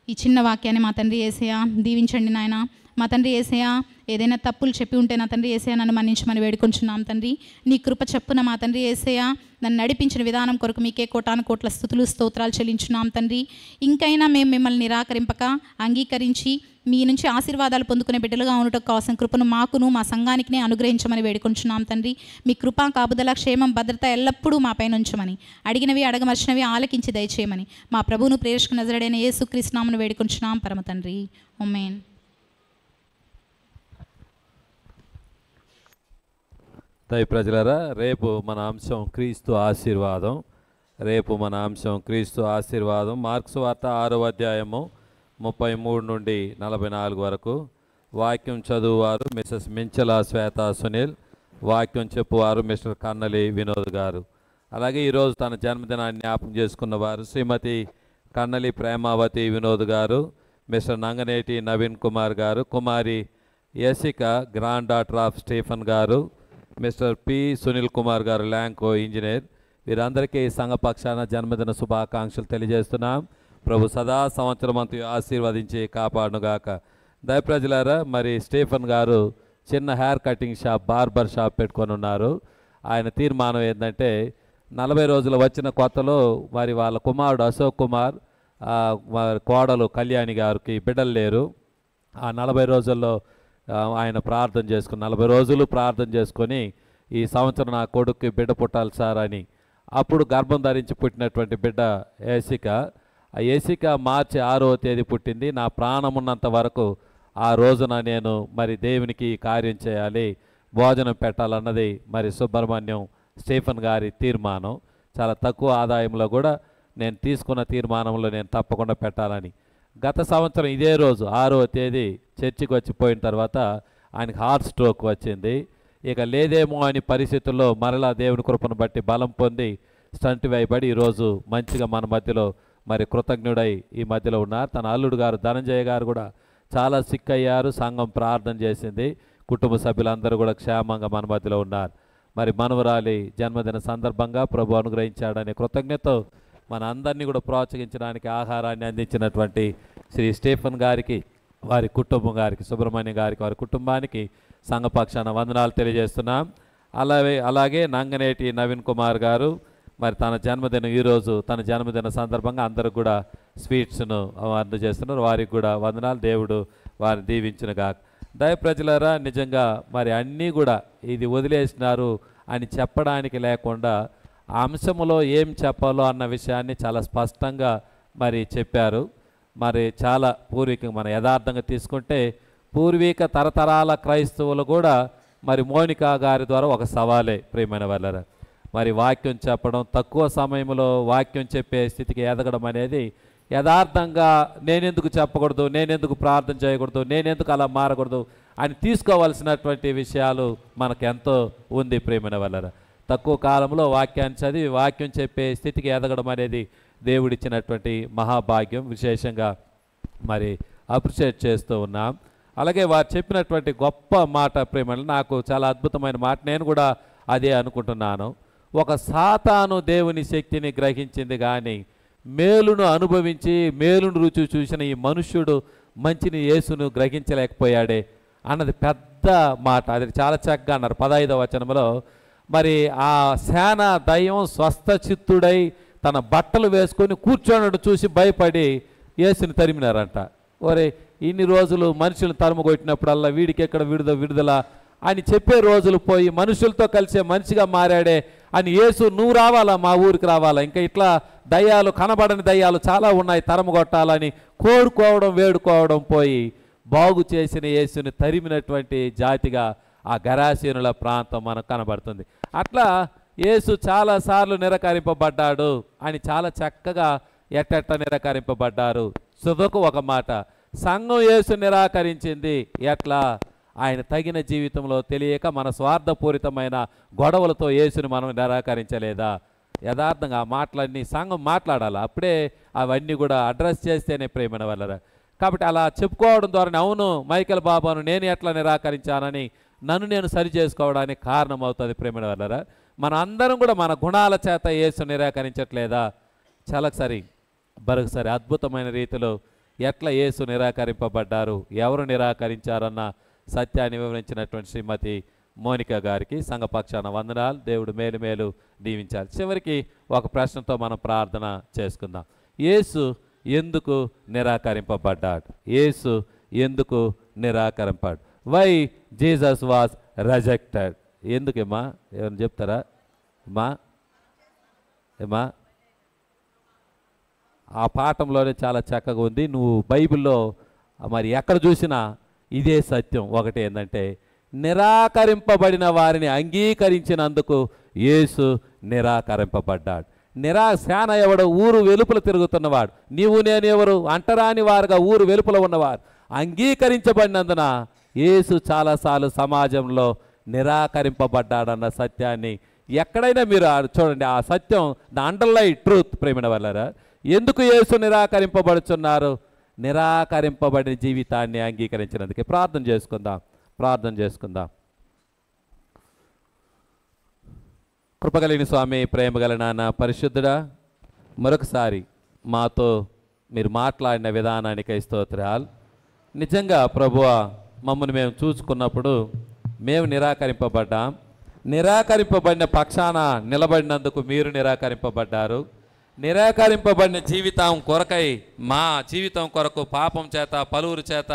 E: ఈ చిన్న వాక్యాన్ని మా తండ్రి యేసయ్య దీవించండి నాయన. మా తండ్రి యేసయ్య ఏదైనా తప్పులు చెప్పి ఉంటే నా తండ్రి యేసయ్య నన్ను మన్నించమని వేడుకొంచున్నాం తండ్రి. నీ కృప చెప్పున మా తండ్రి యేసయ్య నన్ను నడిపించిన విధానం కొరకు మీకే కోటాను కోట్ల స్తుతులు స్తోత్రాలు చెల్లించున్నాం తండ్రి. ఇంకైనా మేము మిమ్మల్ని నిరాకరింపక అంగీకరించి మీ నుంచి ఆశీర్వాదాలు పొందుకునే బిడ్డలుగా ఉండటం కోసం కృపను మాకును మా సంఘానికి అనుగ్రహించమని వేడుకొంచున్నాం తండ్రి. మీ కృప కాపుదల క్షేమం భద్రత ఎల్లప్పుడూ మా పైన ఉంచమని, అడిగినవి అడగమర్చినవి ఆలకించి దయచేయమని మా ప్రభువును ప్రేరణ నజరేడైన యేసుక్రీస్తు నామమున వేడుకొంచున్నాం పరమ తండ్రి. ఆమేన్.
C: దై ప్రజలారా, రేపు మన అంశం క్రీస్తు ఆశీర్వాదం. రేపు మన అంశం క్రీస్తు ఆశీర్వాదం. మార్క్స్ వార్త 6వ అధ్యాయము 33 నుండి 44 వరకు. వాక్యం చదువువారు మిసెస్ మించల శ్వేత సునీల్, వాక్యం చెప్పువారు మిస్టర్ కన్నలి వినోద్ గారు. అలాగే ఈరోజు తన జన్మదినాన్ని జ్ఞాపకం చేసుకున్నవారు శ్రీమతి కన్నలి ప్రేమావతి వినోద్ గారు, మిస్టర్ నంగనేటి నవీన్ కుమార్ గారు, కుమారి యసిక గ్రాండ్ డాటర్ ఆఫ్ స్టీఫన్ గారు, మిస్టర్ పి సునీల్ కుమార్ గారు ల్యాంకో ఇంజనీర్. వీరందరికీ సంఘ పక్షాన జన్మదిన శుభాకాంక్షలు తెలియజేస్తున్నాం. ప్రభు సదా సంవత్సరం అంతా ఆశీర్వదించి కాపాడునుగాక. దయప్రజలారా, మరి స్టీఫన్ గారు చిన్న hair cutting shop, barber shop పెట్టుకొని ఉన్నారు. ఆయన తీర్మానం ఏంటంటే 40 రోజులు వచ్చిన కొత్తలో మరి వాళ్ళ కుమారుడు అశోక్ కుమార్, వారి కోడలు కళ్యాణి గారికి బిడ్డలు లేరు. ఆ 40 రోజుల్లో ఆయన ప్రార్థన చేసుకుని 40 రోజులు ప్రార్థన చేసుకొని ఈ సంవత్సరం నా కొడుక్కి బిడ్డ పుట్టాలి సార్ అని. అప్పుడు గర్భం ధరించి పుట్టినటువంటి బిడ్డ ఏసిక. ఆ ఏసిక మార్చి 6వ తేదీ పుట్టింది. నా ప్రాణం ఉన్నంత వరకు ఆ రోజున నేను మరి దేవునికి కార్యం చేయాలి, భోజనం పెట్టాలన్నది మరి సుబ్రహ్మణ్యం స్టీఫన్ గారి తీర్మానం. చాలా తక్కువ ఆదాయంలో కూడా నేను తీసుకున్న తీర్మానంలో నేను తప్పకుండా పెట్టాలని. గత సంవత్సరం ఇదే రోజు 6వ తేదీ చర్చికి వచ్చిపోయిన తర్వాత ఆయనకు హార్ట్ స్ట్రోక్ వచ్చింది. ఇక లేదేమో అని పరిస్థితుల్లో మరలా దేవుని కృపను బట్టి బలం పొంది స్టంట్ వేయబడి ఈరోజు మంచిగా మన మధ్యలో మరి కృతజ్ఞుడై ఈ మధ్యలో ఉన్నారు. తన అల్లుడు గారు ధనంజయ గారు కూడా చాలా సిక్ అయ్యారు. సంఘం ప్రార్థన చేసింది. కుటుంబ సభ్యులందరూ కూడా క్షేమంగా మన మధ్యలో ఉన్నారు. మరి మనవరాలి జన్మదిన సందర్భంగా ప్రభు అనుగ్రహించాడనే కృతజ్ఞత మన అందరినీ కూడా ప్రోత్సహించడానికి ఆహారాన్ని అందించినటువంటి శ్రీ స్టీఫన్ గారికి, వారి కుటుంబం గారికి, సుబ్రహ్మణ్యం గారికి, వారి కుటుంబానికి సంఘపక్షాన వందనాలు తెలియజేస్తున్నాం. అలాగే నంగనేటి నవీన్ కుమార్ గారు మరి తన జన్మదినం ఈరోజు, తన జన్మదిన సందర్భంగా అందరూ కూడా స్వీట్స్ను అందజేస్తున్నారు. వారికి కూడా వందనాలు. దేవుడు వారిని దీవించునుగా. దయ ప్రజలారా, నిజంగా మరి అన్నీ కూడా ఇది వదిలేసినారు అని చెప్పడానికి లేకుండా అంశములో ఏం చెప్పాలో అన్న విషయాన్ని చాలా స్పష్టంగా మరి చెప్పారు. మరి చాలా పూర్వీకంగా మన యథార్థంగా తీసుకుంటే పూర్వీక తరతరాల క్రైస్తవులు కూడా మరి మోనికా గారి ద్వారా ఒక సవాలే ప్రియమైన వాళ్ళరా. మరి వాక్యం చెప్పడం, తక్కువ సమయంలో వాక్యం చెప్పే స్థితికి ఎదగడం అనేది యథార్థంగా నేనెందుకు చెప్పకూడదు, నేనెందుకు ప్రార్థన చేయకూడదు, నేనెందుకు అలా మారకూడదు అని తీసుకోవాల్సినటువంటి విషయాలు మనకు ఎంతో ఉంది ప్రియమైన వాళ్ళరా. తక్కువ కాలంలో వాక్యాన్ని చదివి వాక్యం చెప్పే స్థితికి ఎదగడం అనేది దేవుడిచ్చినటువంటి మహాభాగ్యం. విశేషంగా మరి అప్రిషియేట్ చేస్తూ ఉన్నాం. అలాగే వారు చెప్పినటువంటి గొప్ప మాట ప్రేమలు నాకు చాలా అద్భుతమైన మాట. నేను కూడా అదే అనుకుంటున్నాను. ఒక సాతాను దేవుని శక్తిని గ్రహించింది కానీ మేలును అనుభవించి మేలును రుచి చూసిన ఈ మనుష్యుడు మంచిని యేసును గ్రహించలేకపోయాడే అన్నది పెద్ద మాట. అది చాలా చక్కగా అన్నారు 15వ వచనంలో. మరి ఆ సేన దయ్యం స్వస్థ చిత్తుడై తన బట్టలు వేసుకొని కూర్చోనట్టు చూసి భయపడి యేసుని తరిమినారంట. ఒరే, ఇన్ని రోజులు మనుషులను తరుము కొట్టినప్పుడల్లా వీడికి ఎక్కడ విడుదల అని చెప్పే రోజులు పోయి మనుషులతో కలిసే మనిషిగా మారాడే అని యేసు నువ్వు రావాలా, మా ఊరికి రావాలా, ఇంకా ఇట్లా దయ్యాలు, కనబడని దయ్యాలు చాలా ఉన్నాయి, తరము కొట్టాలని కోరుకోవడం వేడుకోవడం పోయి బాగు చేసిన యేసుని తరిమినటువంటి జాతిగా ఆ గరాసీనుల ప్రాంతం మనకు కనబడుతుంది. అట్లా యేసు చాలాసార్లు నిరాకరింపబడ్డాడు అని చాలా చక్కగా ఎట్ట నిరాకరింపబడ్డారు. సుధకు ఒక మాట, సంఘం యేసు నిరాకరించింది ఎట్లా? ఆయన తగిన జీవితంలో తెలియక మన స్వార్థపూరితమైన గొడవలతో యేసుని మనం నిరాకరించలేదా? యథార్థంగా ఆ మాటలన్నీ సంఘం మాట్లాడాలి. అప్పుడే అవన్నీ కూడా అడ్రస్ చేస్తేనే ప్రేమైన వాళ్ళరా. కాబట్టి అలా చెప్పుకోవడం ద్వారా అవును మైకేల్ బాబాను నేను ఎట్లా నిరాకరించానని నన్ను నేను సరి చేసుకోవడానికి కారణం అవుతుంది ప్రేమైన వాళ్ళరా. మన అందరం కూడా మన గుణాల చేత యేసు నిరాకరించట్లేదా? చాలాసారి బరొకసారి అద్భుతమైన రీతిలో ఎట్లా యేసు నిరాకరింపబడ్డారు, ఎవరు నిరాకరించారన్న సత్యాన్ని వివరించినటువంటి శ్రీమతి మోనిక గారికి సంఘపక్షాన వందనాలు. దేవుడు మేలు మేలు దీవించాలి. చివరికి ఒక ప్రశ్నతో మనం ప్రార్థన చేసుకుందాం. యేసు ఎందుకు నిరాకరింపబడ్డాడు? యేసు ఎందుకు నిరాకరింపబడ్డాడు? Why Jesus was rejected? ఎందుకేమా ఏమని చెప్తారా? ఏమా ఆ పాఠంలోనే చాలా చక్కగా ఉంది. నువ్వు బైబిల్లో మరి ఎక్కడ చూసినా ఇదే సత్యం. ఒకటి ఏంటంటే, నిరాకరింపబడిన వారిని అంగీకరించినందుకు యేసు నిరాకరింపబడ్డాడు. సేన ఎవడు? ఊరు వెలుపల తిరుగుతున్నవాడు. నీవు నేను ఎవరు? అంటరాని వారుగా ఊరు వెలుపల ఉన్నవారు. అంగీకరించబడినందున యేసు చాలాసార్లు సమాజంలో నిరాకరింపబడ్డాడన్న సత్యాన్ని ఎక్కడైనా మీరు చూడండి. ఆ సత్యం, ద అండర్లైన్ ట్రూత్. ప్రేమిన వాళ్ళారా, ఎందుకు యేసు నిరాకరింపబడుచున్నారు? నిరాకరింపబడిన జీవితాన్ని అంగీకరించినందుకే. ప్రార్థన చేసుకుందాం. కృపగలిగిన స్వామి, ప్రేమగల నాన్న, పరిశుద్ధుడా, మరొకసారి మాతో మీరు మాట్లాడిన విధానానికై స్తోత్రాలు. నిజంగా ప్రభువా, మమ్మల్ని మేము చూసుకున్నప్పుడు మేము నిరాకరింపబడిన పక్షాన నిలబడినందుకు మీరు నిరాకరింపబడ్డారు. నిరాకరింపబడిన జీవితం కొరకై, మా జీవితం కొరకు పాపం చేత, పలువురు చేత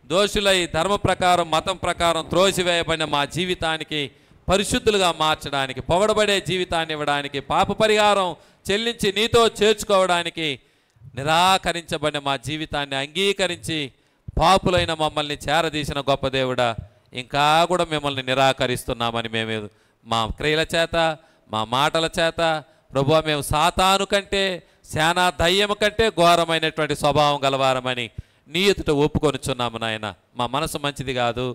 C: దోషులై, ధర్మ ప్రకారం, మతం ప్రకారం త్రోసివేయబడిన మా జీవితానికి పరిశుద్ధులుగా మార్చడానికి, పొగడబడే జీవితాన్ని ఇవ్వడానికి, పాప పరిహారం చెల్లించి నీతో చేర్చుకోవడానికి నిరాకరించబడిన మా జీవితాన్ని అంగీకరించి పాపులైన మమ్మల్ని చేరదీసిన గొప్ప దేవుడా, ఇంకా కూడా మిమ్మల్ని నిరాకరిస్తున్నామని మేము మా క్రియల చేత, మా మాటల చేత ప్రభువా, మేము సాతాను కంటే, శానా దయ్యము కంటే ఘోరమైనటువంటి స్వభావం గలవారమని నీ ఎదుట ఒప్పుకొనుచున్నాము నాయన. మా మనసు మంచిది కాదు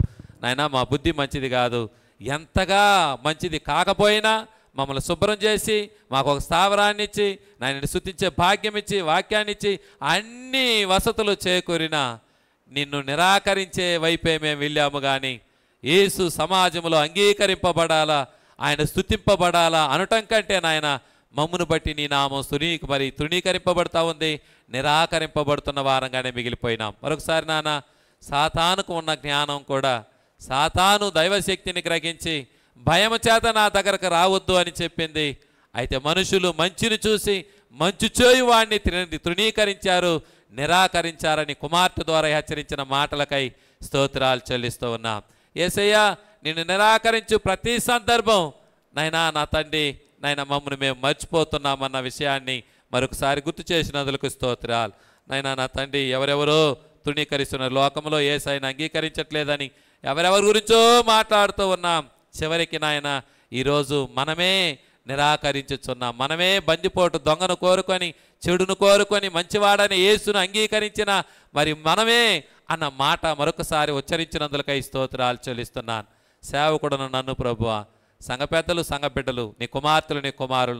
C: నాయన, మా బుద్ధి మంచిది కాదు. ఎంతగా మంచిది కాకపోయినా మమ్మల్ని శుభ్రం చేసి మాకు ఒక స్థావరాన్ని ఇచ్చి, నాయనని స్తుతించే భాగ్యం ఇచ్చి, వాక్యాన్ని ఇచ్చి, అన్ని వసతులు చేకూరిన నిన్ను నిరాకరించే వైపే మేము వెళ్ళాము. కానీ యేసు సమాజంలో అంగీకరింపబడాలా, ఆయన స్తుతింపబడాలా అనటం కంటే నాయన మమ్మును బట్టి నీ నామం తృణీకరింపబడతా ఉంది. నిరాకరింపబడుతున్న వారంగానే మిగిలిపోయినాం. మరొకసారి నాన్న, సాతానుకు ఉన్న జ్ఞానం కూడా, సాతాను దైవశక్తిని గ్రహించి భయం చేత నా దగ్గరకు రావద్దు అని చెప్పింది. అయితే మనుషులు మంచిని చూసి మంచు చేయు వాడిని తృణీకరించారు, నిరాకరించారని కుమార్తె ద్వారా హెచ్చరించిన మాటలకై స్తోత్రాలు చెల్లిస్తూ ఉన్నాం. యేసయ్యా, నిన్ను నిరాకరించు ప్రతి సందర్భం నైనా నా తండ్రి, నైనా మమ్మల్ని మేము మర్చిపోతున్నామన్న విషయాన్ని మరొకసారి గుర్తు చేసినందుకు స్తోత్రాలు. నైనా నా తండ్రి, ఎవరెవరో తృణీకరిస్తున్నారు, లోకంలో యేసయ్యను అంగీకరించట్లేదని ఎవరెవరి గురించో మాట్లాడుతూ ఉన్నాం. చివరికి నాయన ఈరోజు మనమే నిరాకరించుచున్నాం. మనమే బందిపోటు దొంగను కోరుకొని, చెడును కోరుకొని, మంచివాడని యేసును అంగీకరించిన మరి మనమే అన్న మాట మరొకసారి ఉచ్చరించినందుకై స్తోత్రాలు చెల్లిస్తున్నాను. సేవకుడును నన్ను ప్రభువా, సంఘ పెద్దలు, సంఘ బిడ్డలు, నీ కుమార్తెలు, నీ కుమారులు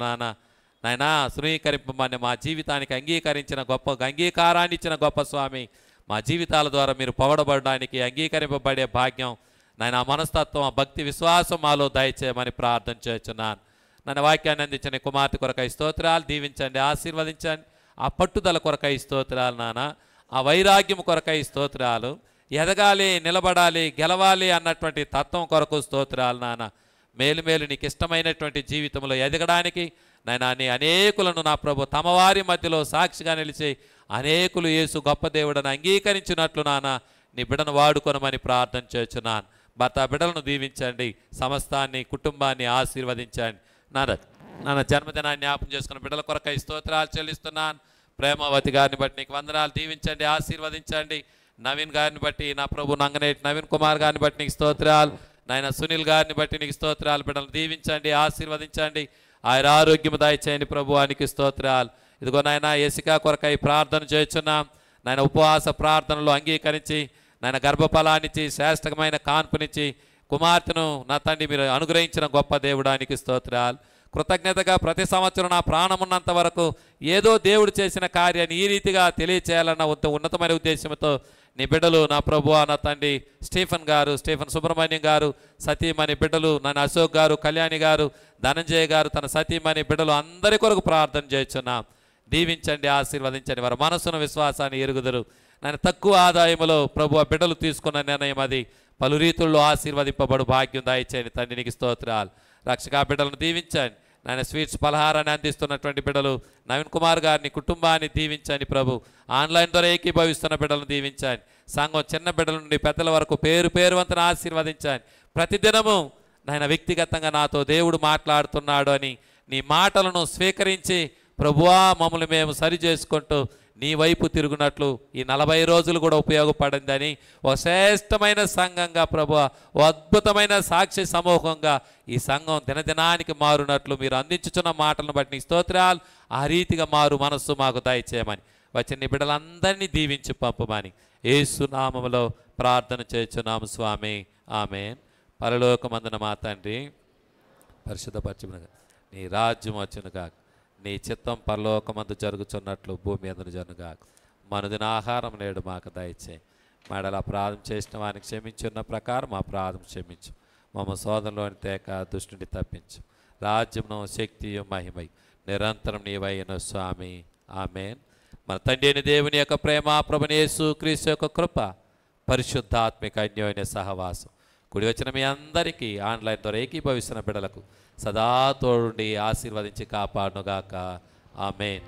C: నాయనా తృణీకరింపమని మా జీవితానికి అంగీకారాన్ని ఇచ్చిన గొప్ప స్వామి, మా జీవితాల ద్వారా మీరు పొగడబడడానికి, అంగీకరింపబడే భాగ్యం నాయన, మనస్తత్వం, భక్తి, విశ్వాసం మాలో దయచేయమని ప్రార్థన చేస్తున్నాను. నన్ను వాక్యాన్ని అందించిన కుమార్తె కొరకై స్తోత్రాలు. దీవించండి, ఆశీర్వదించండి. ఆ పట్టుదల కొరకై స్తోత్రాలు నాన్న, ఆ వైరాగ్యం కొరకై స్తోత్రాలు. ఎదగాలి, నిలబడాలి, గెలవాలి అన్నటువంటి తత్వం కొరకు స్తోత్రాలు నాన్న. మేలు మేలు నీకు ఇష్టమైనటువంటి జీవితంలో ఎదగడానికి నాయన, నీ అనేకులను నా ప్రభు తమ వారి మధ్యలో సాక్షిగా నిలిచి అనేకులు యేసు గొప్ప దేవుడని అంగీకరించినట్లు నాన్న నీ బిడ్డను వాడుకొనమని ప్రార్థన చేస్తున్నాను. భర్త బిడ్డలను దీవించండి, సమస్తాన్ని, కుటుంబాన్ని ఆశీర్వదించండి. నాన్న జన్మదినాన్ని జ్ఞాపకం చేసుకున్న బిడ్డల కొరకై స్తోత్రాలు చెల్లిస్తున్నాను. ప్రేమావతి గారిని బట్టి నీకు వందనాలు. దీవించండి, ఆశీర్వదించండి. నవీన్ గారిని బట్టి నా ప్రభు నంగనేటి నవీన్ కుమార్ గారిని బట్టి నీకు స్తోత్రాలు. నాయన సునీల్ గారిని బట్టి నీకు స్తోత్రాలు. బిడ్డలను దీవించండి, ఆశీర్వదించండి. ఆయన ఆరోగ్యము దయచేయండి ప్రభువానికి స్తోత్రాలు. ఇదిగో నాయన యెసికా కొరకై ప్రార్థన చేస్తున్నాం. నాయన ఉపవాస ప్రార్థనలు అంగీకరించి, నాయన గర్భఫలాన్నిచ్చి, శ్రేష్టమైన కాన్పునిచ్చి కుమార్తెను నా తండ్రి మీరు అనుగ్రహించిన గొప్ప దేవుడానికి స్తోత్రాలు. కృతజ్ఞతగా ప్రతి సంవత్సరం నా ప్రాణమున్నంత వరకు ఏదో దేవుడు చేసిన కార్యాన్ని ఈ రీతిగా తెలియచేయాలన్న ఉన్నతమైన ఉద్దేశంతో నీ బిడ్డలు నా ప్రభువా నా తండ్రి స్టీఫెన్ సుబ్రహ్మణ్యం గారు, సతీమణి బిడ్డలు నన్ను అశోక్ గారు, కళ్యాణి గారు, ధనంజయ్ గారు, తన సతీమణి బిడ్డలు అందరి కొరకు ప్రార్థన చేస్తున్నాం. దీవించండి, ఆశీర్వదించండి. వారి మనసును, విశ్వాసాన్ని ఎరుగుదరు. నేను తక్కువ ఆదాయంలో ప్రభు ఆ బిడ్డలు తీసుకున్న నిర్ణయం అది పలు రీతుల్లో ఆశీర్వదింపబడు భాగ్యం దయచేయండి తండ్రి. నీకు స్తోత్రాలు. రక్షక బిడ్డలను దీవించండి నాయన. స్వీట్స్ పలహారాన్ని అందిస్తున్నటువంటి బిడ్డలు నవీన్ కుమార్ గారిని కుటుంబాన్ని దీవించండి ప్రభు. ఆన్లైన్ ద్వారా ఏకీభవిస్తున్న బిడ్డలను దీవించండి. సంఘం చిన్న బిడ్డల నుండి పెద్దల వరకు పేరు పేరు వంతున ఆశీర్వదించండి. ప్రతిదినము నాయన వ్యక్తిగతంగా నాతో దేవుడు మాట్లాడుతున్నాడు అని నీ మాటలను స్వీకరించి ప్రభువా మమ్మల్ని మేము సరి చేసుకుంటూ నీ వైపు తిరుగునట్లు ఈ 40 రోజులు కూడా ఉపయోగపడిందని ఒక శ్రేష్టమైన సంఘంగా ప్రభువా, ఓ అద్భుతమైన సాక్షి సమూహంగా ఈ సంఘం దినదినానికి మారునట్లు మీరు అందించుచున్న మాటలను బట్టి నీ స్తోత్రాలు. ఆ రీతిగా మారు మనస్సు మాకు దయచేయమని వచ్చిన నీ బిడ్డలందరినీ దీవించి పంపమని యేసు నామములో ప్రార్థన చేయుచున్నాము స్వామి. ఆమేన్. పరలోకమందున మా తండ్రి పరిశుద్ధపరచును నీ రాజ్యం వచ్చునుగా, నీ చిత్తం పరలోకమందు జరుగుచున్నట్లు భూమి అందును జరుగుగా. మనదిన ఆహారం నేడు మాకు దయచేయి. మేడల అపరాధం చేసిన వారిని క్షమించున్న ప్రకారం మా అపరాధం క్షమించు. మమ్మ సోదరులోని తేక దుష్టుని తప్పించు. రాజ్యమును శక్తియు మహిమై నిరంతరం నీవైన స్వామి. ఆమేన్. మన తండ్రి అయిన దేవుని యొక్క ప్రేమ, ప్రభువైన యేసు క్రీస్తు యొక్క కృప, పరిశుద్ధాత్మిక అన్యోన్య సహవాసం కూడి వచ్చిన మీ అందరికీ ఆన్లైన్ ద్వారా ఏకీభవిస్తున్న బిడ్డలకు సదా తోడుండి ఆశీర్వదించి కాపాడునుగాక. ఆమేన్.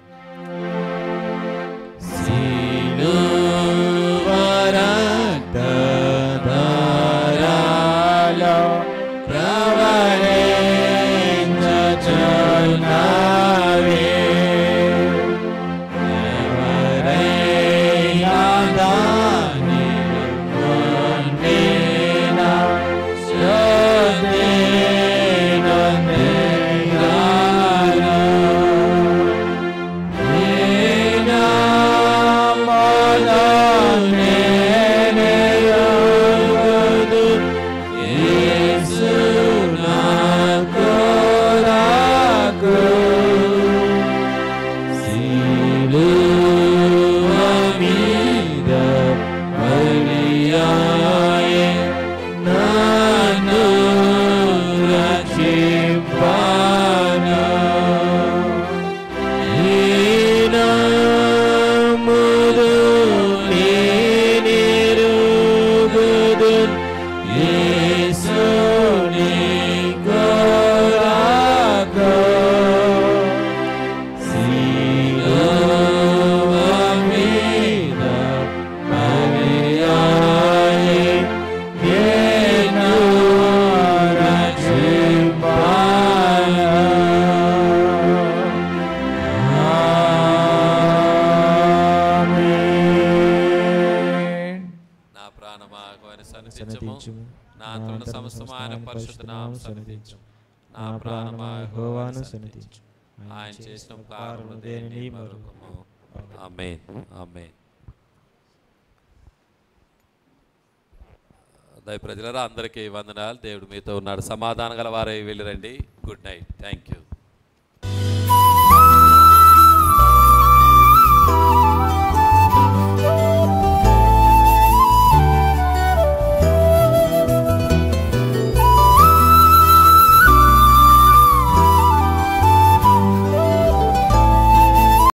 C: ఆయన చేసిన ఉపకారములు దేనిని మరువము. ఆమేన్. ఆమేన్. దయ ప్రజలారా అందరికీ వందనాలు. దేవుడు మీతో ఉన్నాడు. సమాధానం గల వారై వెళ్ళిరండి. Good night. Thank you.